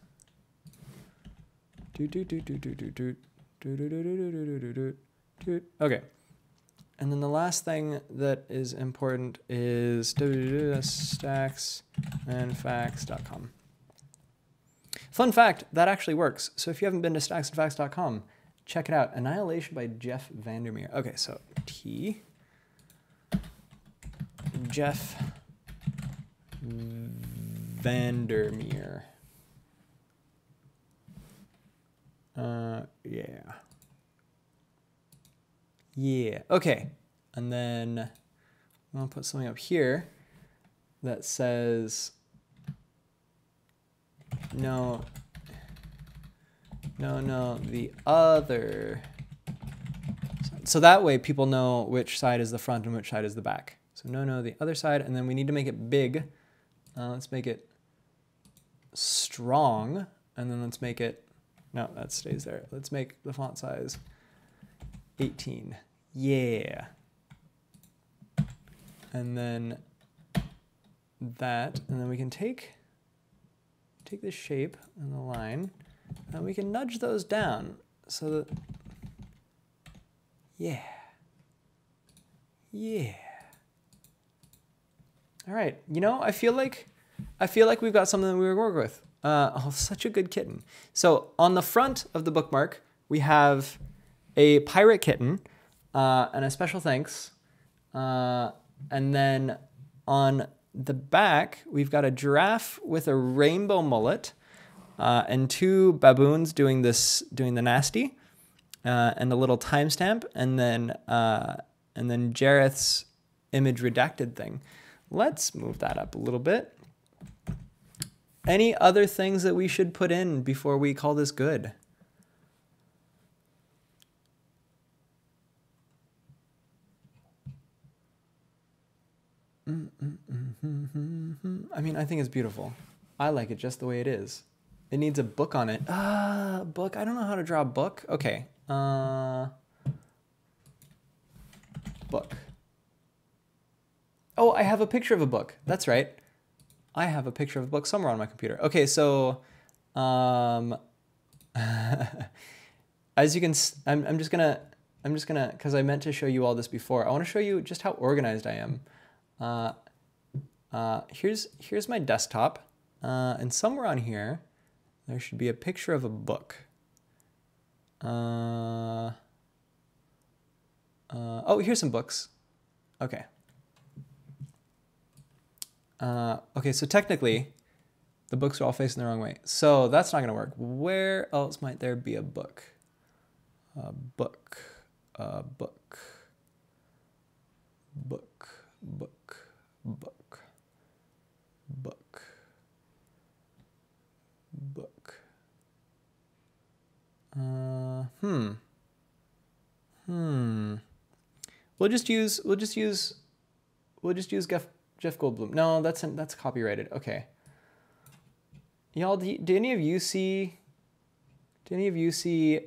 Okay. And then the last thing that is important is stacksandfacts.com. Fun fact, that actually works. So if you haven't been to stacksandfacts.com, check it out. Annihilation by Jeff Vandermeer. Okay, so T. Jeff Vandermeer. Yeah. Yeah, okay. And then I'll put something up here that says no, the other. So that way people know which side is the front and which side is the back. So no, the other side, and then we need to make it big. Let's make it strong, and then let's make it, no, that stays there. Let's make the font size 18. Yeah. And then that, and then we can take the shape and the line, and we can nudge those down so that, yeah. All right, you know, I feel like we've got something that we work with. Oh, such a good kitten. So on the front of the bookmark, we have a pirate kitten and a special thanks. And then on the back, we've got a giraffe with a rainbow mullet and 2 baboons doing the nasty and a little timestamp, and then Jareth's image redacted thing. Let's move that up a little bit. Any other things that we should put in before we call this good? I mean, I think it's beautiful. I like it just the way it is. It needs a book on it. Book. I don't know how to draw a book. Okay. Book. Oh, I have a picture of a book. That's right. I have a picture of a book somewhere on my computer. Okay, so as you can, I'm just gonna, because I meant to show you all this before. I want to show you just how organized I am. Here's my desktop, and somewhere on here, there should be a picture of a book. Oh, here's some books. Okay. Okay, so technically, the books are all facing the wrong way. So that's not going to work. Where else might there be a book? A book. We'll just use Jeff Goldblum. No, that's copyrighted. Okay. Y'all, do any of you see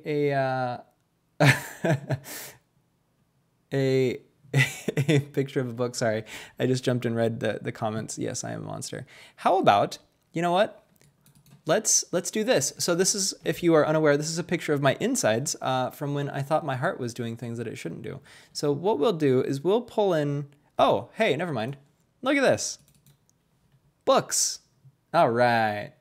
a a picture of a book? Sorry, I just jumped and read the comments. Yes, I am a monster. How about, you know what? Let's do this. So this is, if you are unaware, this is a picture of my insides from when I thought my heart was doing things that it shouldn't do. So what we'll do is we'll pull in, oh, hey, never mind. Look at this. Books. All right.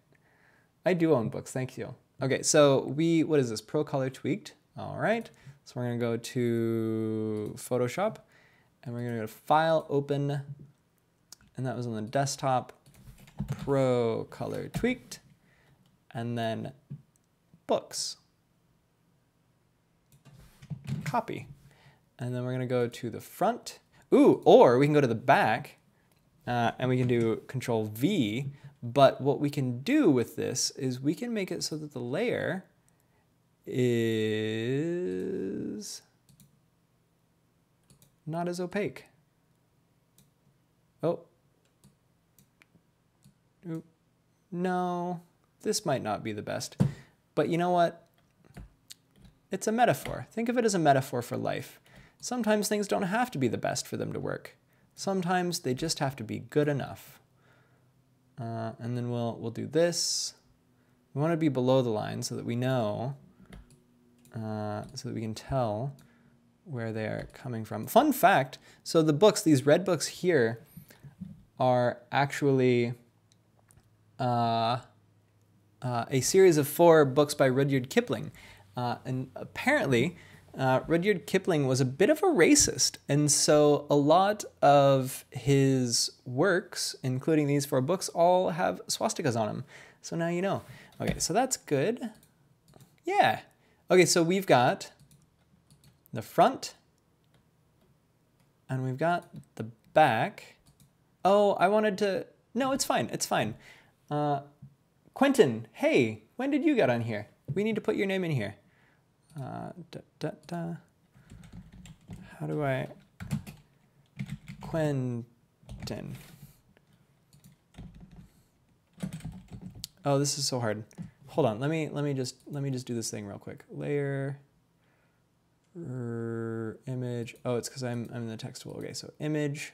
I do own books. Thank you. Okay, so what is this? Pro Color Tweaked. All right. So we're going to go to Photoshop, and we're going to go to File, Open, and that was on the desktop. Pro Color Tweaked, and then Books. Copy. And then we're going to go to the front. Ooh, or we can go to the back. And we can do Control V, but what we can do with this is we can make it so that the layer is not as opaque. Oh. Oop. No, this might not be the best, but you know what? It's a metaphor. Think of it as a metaphor for life. Sometimes things don't have to be the best for them to work. Sometimes they just have to be good enough. And then we'll do this. We want to be below the line so that we know, so that we can tell where they are coming from. Fun fact, so the books, these red books here, are actually a series of 4 books by Rudyard Kipling. And apparently, Rudyard Kipling was a bit of a racist, and so a lot of his works, including these 4 books, all have swastikas on them. So now you know. Okay, so that's good. Yeah. Okay, so we've got the front, and we've got the back. Oh, I wanted to... No, it's fine. It's fine. Quentin, hey, when did you get on here? We need to put your name in here. How do I... Quentin. Oh, this is so hard. Hold on, let me just do this thing real quick. Layer, image. Oh, it's because I'm in the text tool. Okay, so image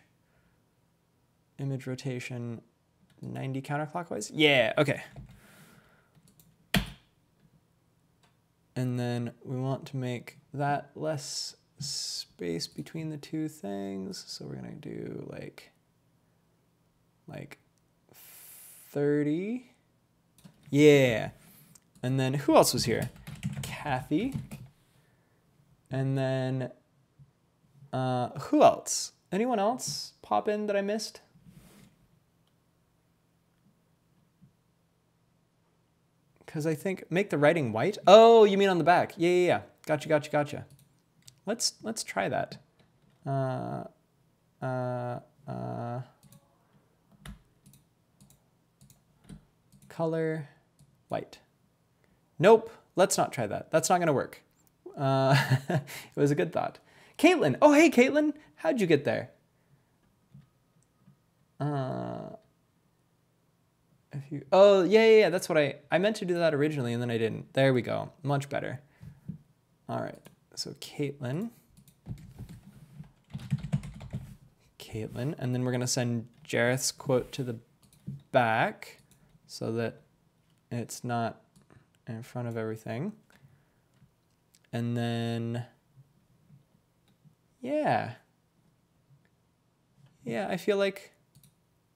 rotation, 90 counterclockwise. Yeah, okay. And then we want to make that less space between the two things. So we're gonna do like 30. Yeah. And then who else was here? Kathy. And then who else? Anyone else pop in that I missed? Because I think make the writing white. Oh, you mean on the back? Yeah. Gotcha. Let's try that. Color white. Nope, let's not try that. That's not gonna work. It was a good thought. Caitlin, oh hey Caitlin, how'd you get there? Oh yeah, that's what I meant to do that originally and then I didn't. There we go, much better. All right, so Caitlin, and then we're gonna send Jareth's quote to the back so that it's not in front of everything. And then, yeah, I feel like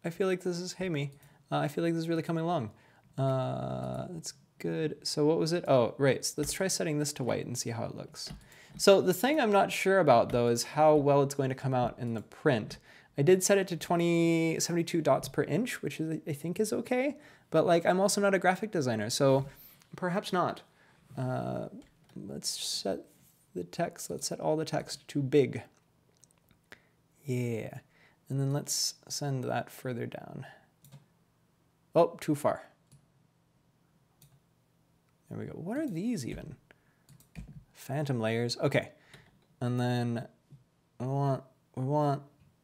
this is, hey me, I feel like this is really coming along. That's good. So what was it? Oh, right. So let's try setting this to white and see how it looks. So the thing I'm not sure about though is how well it's going to come out in the print. I did set it to 72 dots per inch, which is, I think is okay. But like, I'm also not a graphic designer, so perhaps not. Let's set the text. Let's set all the text to big. Yeah. And then let's send that further down. Oh, too far. There we go. What are these even? Phantom layers. Okay. And then we want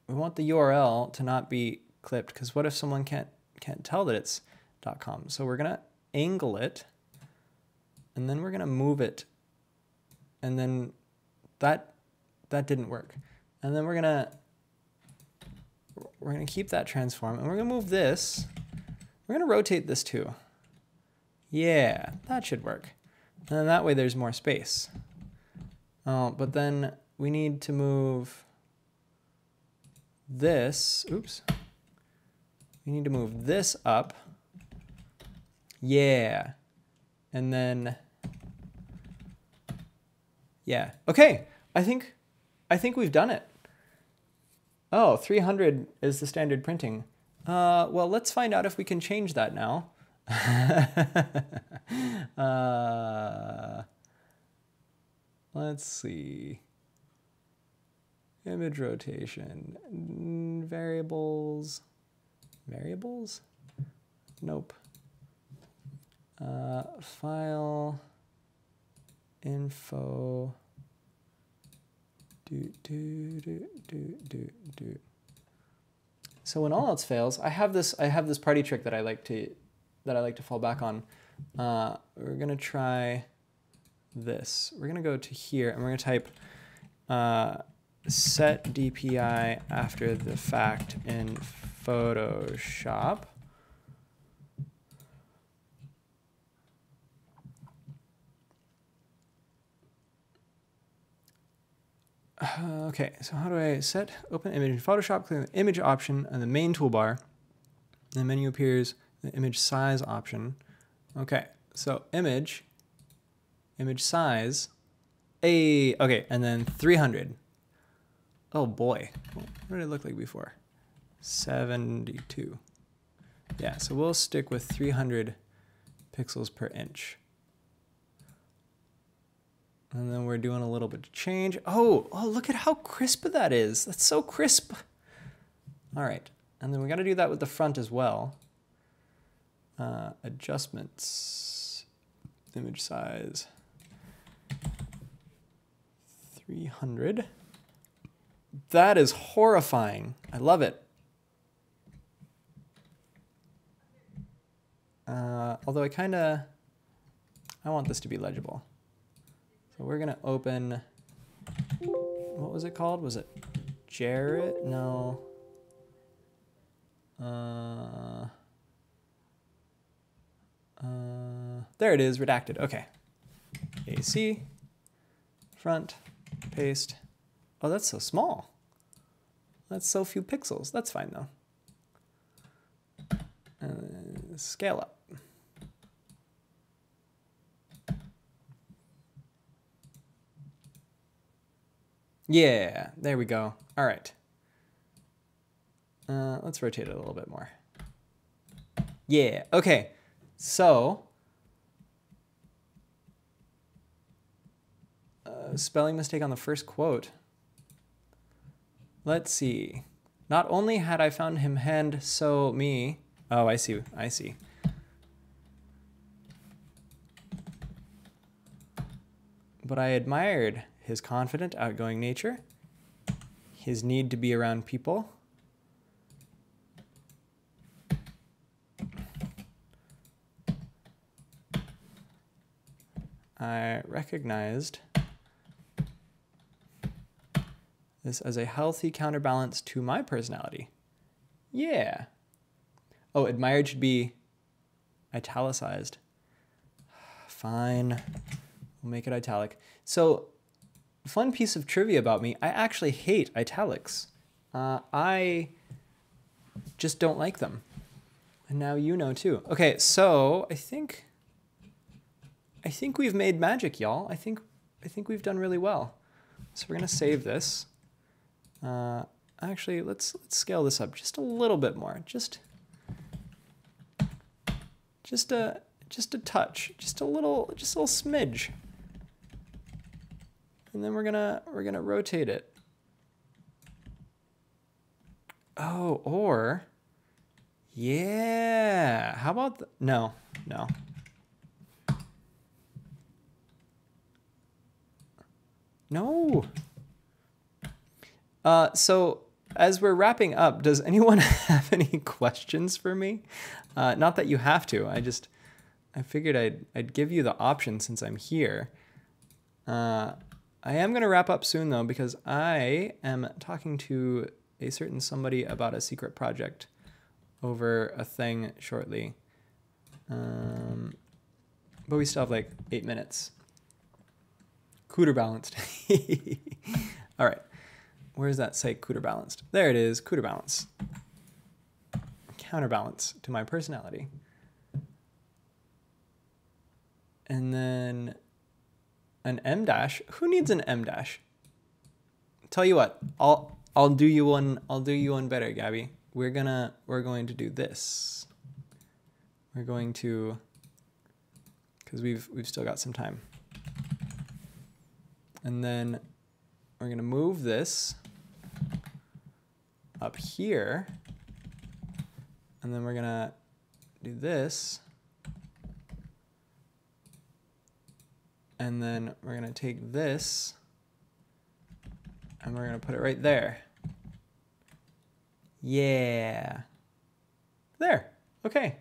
the URL to not be clipped, because what if someone can't tell that it's .com? So we're gonna angle it, and then we're gonna move it, and then that didn't work. And then we're gonna keep that transform, and we're gonna move this. We're gonna rotate this too. Yeah, that should work. And then that way there's more space. Oh, but then we need to move this. Oops. We need to move this up. Yeah. And then, yeah. Okay. I think we've done it. Oh, 300 is the standard printing. Well, let's find out if we can change that now. Let's see. Image rotation, variables. Nope. File, info, So when all else fails, I have this party trick that I like to fall back on. We're gonna try this. We're gonna go to here and we're gonna type set DPI after the fact in Photoshop. Okay, so how do I set open image in Photoshop? Click the image option and the main toolbar. The menu appears, the image size option. Okay, so image size, okay, and then 300. Oh boy, what did it look like before? 72. Yeah, so we'll stick with 300 pixels per inch. And then we're doing a little bit of change. Oh, look at how crisp that is. That's so crisp. All right, and then we got to do that with the front as well. Adjustments, image size, 300. That is horrifying. I love it. Although I want this to be legible. So we're gonna open, what was it called? Was it Jarrett? No. There it is, redacted. Okay. AC, front, paste. Oh, that's so small. That's so few pixels. That's fine though. Scale up. Yeah, there we go. All right. Let's rotate it a little bit more. Yeah, okay. So, spelling mistake on the first quote. Let's see. Not only had I found him hand, so me. Oh, I see. I see. But I admired his confident, outgoing nature, his need to be around people, I recognized this as a healthy counterbalance to my personality. Yeah. Oh, admired should be italicized. Fine. We'll make it italic. So, fun piece of trivia about me, I actually hate italics. I just don't like them. And now you know too. Okay, so I think we've made magic, y'all. I think we've done really well. So we're gonna save this. Actually, let's scale this up just a little bit more. Just a touch, just a little smidge. And then we're gonna rotate it. Oh, or yeah. How about no. No. So as we're wrapping up, does anyone have any questions for me? Not that you have to. I figured I'd give you the option since I'm here. I am going to wrap up soon though, because I am talking to a certain somebody about a secret project over a thing shortly. But we still have like 8 minutes. Cooter balanced. All right. Where does that say cooter balanced? There it is, cooter balance. Counterbalance to my personality. And then an M dash. Who needs an M dash? Tell you what, I'll do you one better, Gabby. We're going to do this. We're going to, because we've still got some time. And then we're going to move this up here. And then we're going to do this. And then we're going to take this and we're going to put it right there. Yeah. There. Okay.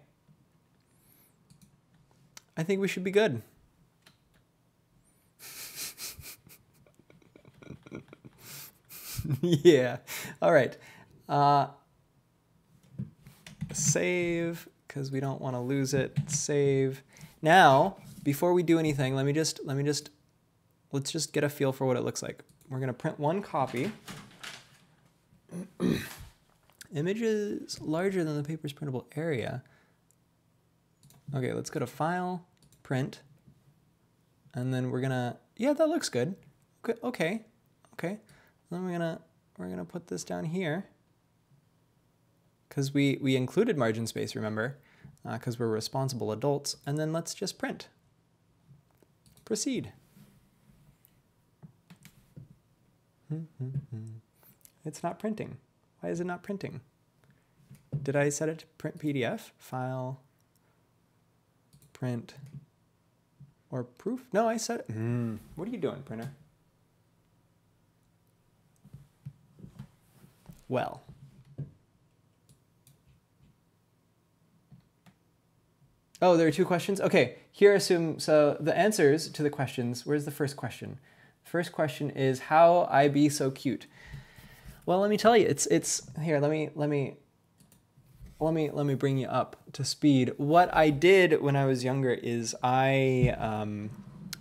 I think we should be good. Yeah. All right. Save, because we don't want to lose it. Save. Now, before we do anything, let's just get a feel for what it looks like. We're going to print one copy. Image is larger than the paper's printable area. Okay, let's go to File, Print, and then we're gonna, yeah, that looks good. Okay. Then we're gonna put this down here because we included margin space, remember, because we're responsible adults. And then let's just print. Proceed. It's not printing. Why is it not printing? Did I set it to print PDF? File, print or proof. No, I said, what are you doing, printer? Well. Oh, there are two questions? Okay, here assume, so the answers to the questions, where's the first question? First question is how I be so cute. Well, let me tell you, it's here, let me bring you up to speed. What I did when I was younger is I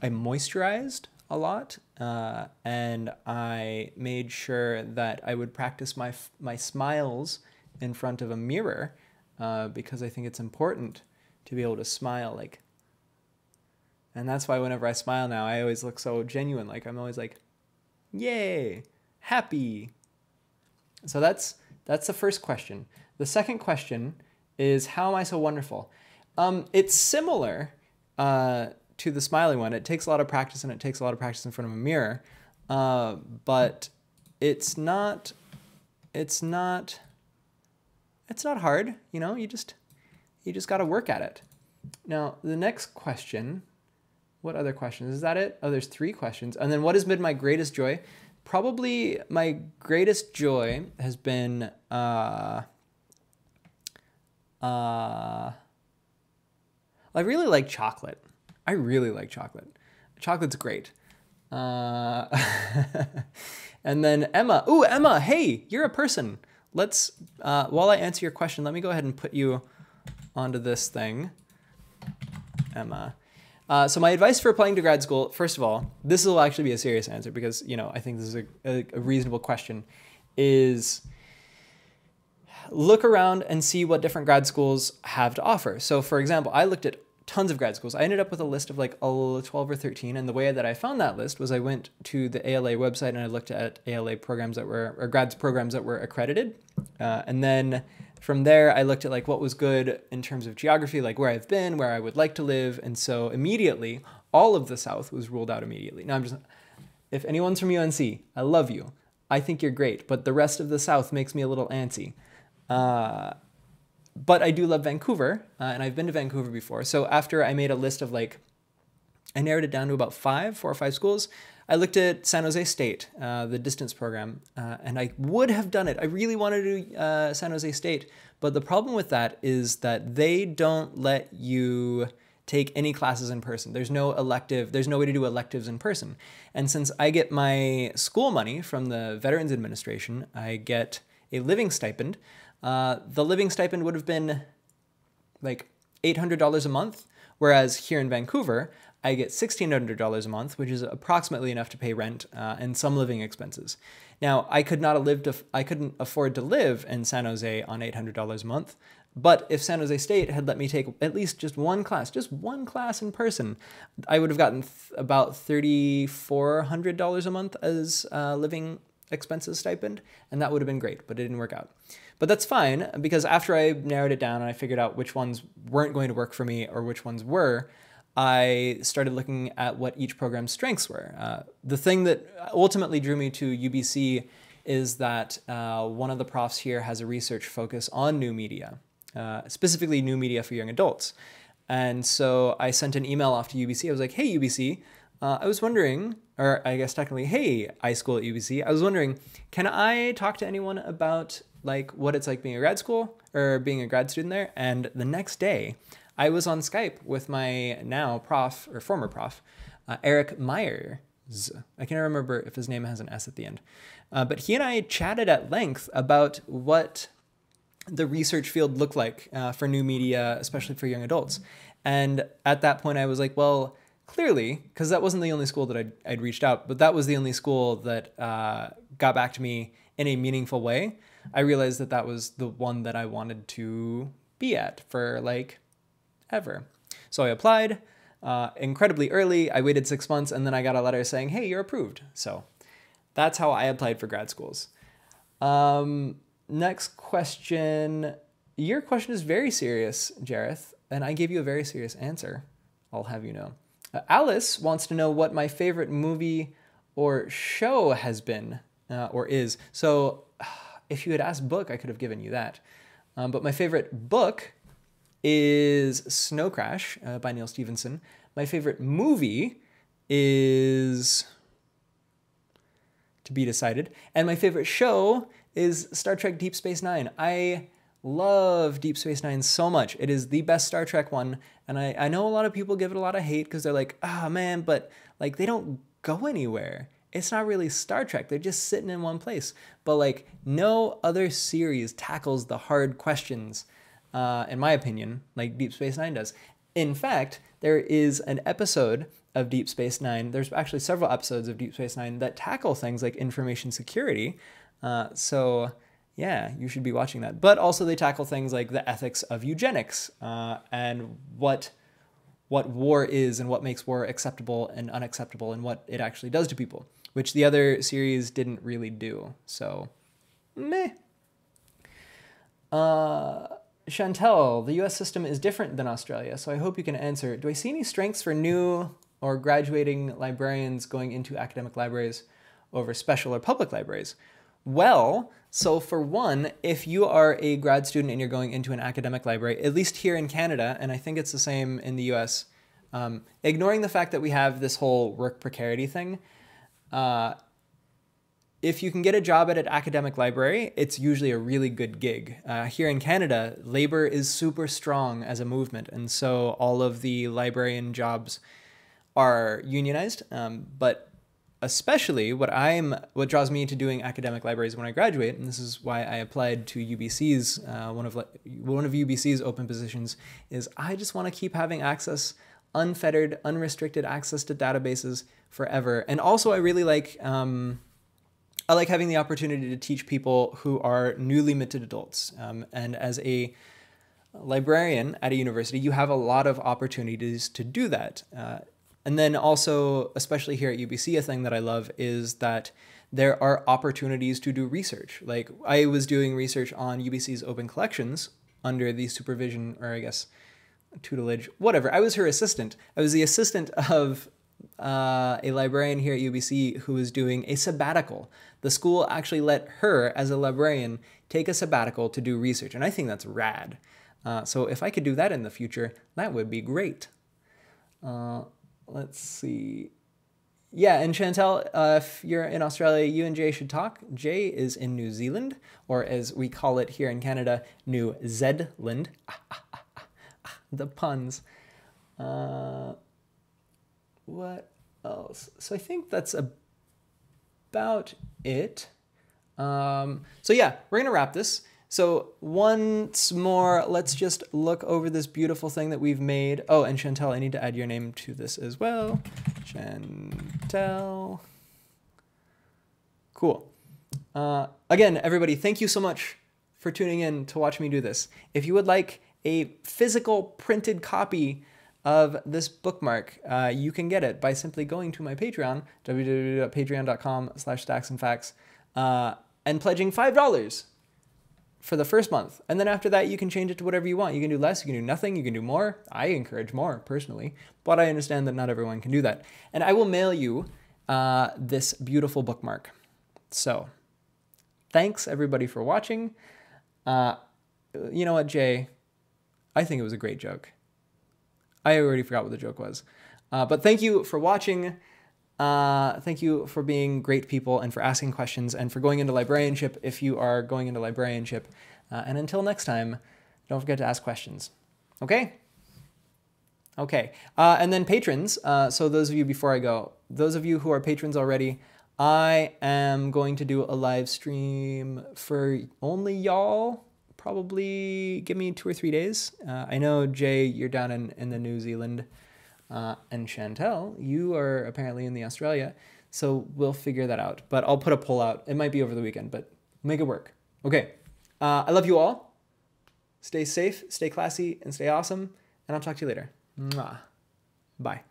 moisturized a lot, and I made sure that I would practice my smiles in front of a mirror, because I think it's important to be able to smile, like, and that's why whenever I smile now, I always look so genuine. Like I'm always like, yay, happy. So that's the first question. The second question is, how am I so wonderful? It's similar to the smiling one. It takes a lot of practice, and it takes a lot of practice in front of a mirror, but it's not hard. You know, you just got to work at it. Now, the next question, what other questions? Is that it? Oh, there's 3 questions. And then what has been my greatest joy? Probably my greatest joy has been, I really like chocolate. I really like chocolate. Chocolate's great. And then Emma. Ooh, Emma, hey, you're a person. Let's, while I answer your question, let me go ahead and put you onto this thing, Emma. So my advice for applying to grad school, first of all, this will actually be a serious answer because, you know, I think this is a reasonable question, is look around and see what different grad schools have to offer. So for example, I looked at tons of grad schools. I ended up with a list of like 12 or 13. And the way that I found that list was I went to the ALA website and I looked at ALA programs that were, or grads programs that were accredited. And then from there, I looked at like what was good in terms of geography, like where I've been, where I would like to live. And so immediately, all of the South was ruled out immediately. Now if anyone's from UNC, I love you. I think you're great, but the rest of the South makes me a little antsy. But I do love Vancouver, and I've been to Vancouver before. So after I made a list of like, I narrowed it down to about 4 or 5 schools. I looked at San Jose State, the distance program, and I would have done it. I really wanted to do San Jose State, but the problem with that is that they don't let you take any classes in person. There's no way to do electives in person. And since I get my school money from the Veterans Administration, I get a living stipend. The living stipend would have been like $800 a month, whereas here in Vancouver, I get $1,600 a month, which is approximately enough to pay rent and some living expenses. Now, I couldn't afford to live in San Jose on $800 a month, but if San Jose State had let me take at least just one class in person, I would have gotten about $3,400 a month as living expenses stipend, and that would have been great, but it didn't work out. But that's fine, because after I narrowed it down and I figured out which ones weren't going to work for me or which ones were, I started looking at what each program's strengths were. The thing that ultimately drew me to UBC is that one of the profs here has a research focus on new media, specifically new media for young adults. And so I sent an email off to UBC. I was like, hey, UBC, I was wondering, or I guess technically, hey, iSchool at UBC, I was wondering, can I talk to anyone about like what it's like being a grad school or being a grad student there? And the next day, I was on Skype with my now prof, or former prof, Eric Myers. I can't remember if his name has an S at the end. But he and I chatted at length about what the research field looked like for new media, especially for young adults. And at that point, I was like, well, clearly, because that wasn't the only school that I'd reached out, but that was the only school that got back to me in a meaningful way. I realized that that was the one that I wanted to be at for like ever. So I applied incredibly early. I waited 6 months and then I got a letter saying, hey, you're approved. So that's how I applied for grad schools. Next question. Your question is very serious, Jareth, and I gave you a very serious answer. I'll have you know. Alice wants to know what my favorite movie or show has been or is. So if you had asked book, I could have given you that. But my favorite book is Snow Crash by Neil Stephenson. My favorite movie is to be decided. And my favorite show is Star Trek Deep Space Nine. I love Deep Space Nine so much. It is the best Star Trek one. And I know a lot of people give it a lot of hate because they're like, ah, man, but like they don't go anywhere. It's not really Star Trek. They're just sitting in one place. But like no other series tackles the hard questions, in my opinion, like Deep Space Nine does. In fact, there is an episode of Deep Space Nine. There's actually several episodes of Deep Space Nine that tackle things like information security. So yeah, you should be watching that. But also they tackle things like the ethics of eugenics and what war is and what makes war acceptable and unacceptable and what it actually does to people, which the other series didn't really do. So, meh. Chantel, the US system is different than Australia, so I hope you can answer. Do I see any strengths for new or graduating librarians going into academic libraries over special or public libraries? Well, so for one, if you are a grad student and you're going into an academic library, at least here in Canada, and I think it's the same in the US, ignoring the fact that we have this whole work precarity thing, if you can get a job at an academic library, it's usually a really good gig. Here in Canada, labor is super strong as a movement, and so all of the librarian jobs are unionized, but especially what draws me to doing academic libraries when I graduate, and this is why I applied to UBC's, one of UBC's open positions, is I just want to keep having access, unfettered, unrestricted access to databases forever. And also I really like, I like having the opportunity to teach people who are newly minted adults. And as a librarian at a university, you have a lot of opportunities to do that. And then also, especially here at UBC, a thing that I love is that there are opportunities to do research. Like I was doing research on UBC's open collections under the supervision, or I guess tutelage, whatever. I was her assistant. I was the assistant of a librarian here at UBC who was doing a sabbatical. The school actually let her, as a librarian, take a sabbatical to do research, and I think that's rad. So if I could do that in the future, that would be great. Let's see. Yeah, and Chantel, if you're in Australia, you and Jay should talk. Jay is in New Zealand, or as we call it here in Canada, New Zedland. The puns. What else? So I think that's about it. So yeah, we're going to wrap this. So once more, let's just look over this beautiful thing that we've made. Oh, and Chantel, I need to add your name to this as well. Chantel. Cool. Again, everybody, thank you so much for tuning in to watch me do this. If you would like a physical printed copy of this bookmark, you can get it by simply going to my Patreon, www.patreon.com/stacksandfacts, and pledging $5 for the first month. And then after that, you can change it to whatever you want. You can do less, you can do nothing, you can do more. I encourage more, personally, but I understand that not everyone can do that. And I will mail you this beautiful bookmark. So, thanks everybody for watching. You know what, Jay? I think it was a great joke. I already forgot what the joke was. But thank you for watching. Thank you for being great people and for asking questions and for going into librarianship if you are going into librarianship. And until next time, don't forget to ask questions. Okay? Okay. And then patrons. So those of you, before I go, those of you who are patrons already, I am going to do a live stream for only y'all. Probably give me 2 or 3 days. I know, Jay, you're down in the New Zealand. And Chantel, you are apparently in the Australia. So we'll figure that out. But I'll put a poll out. It might be over the weekend, but make it work. Okay. I love you all. Stay safe, stay classy, and stay awesome. And I'll talk to you later. Mwah. Bye.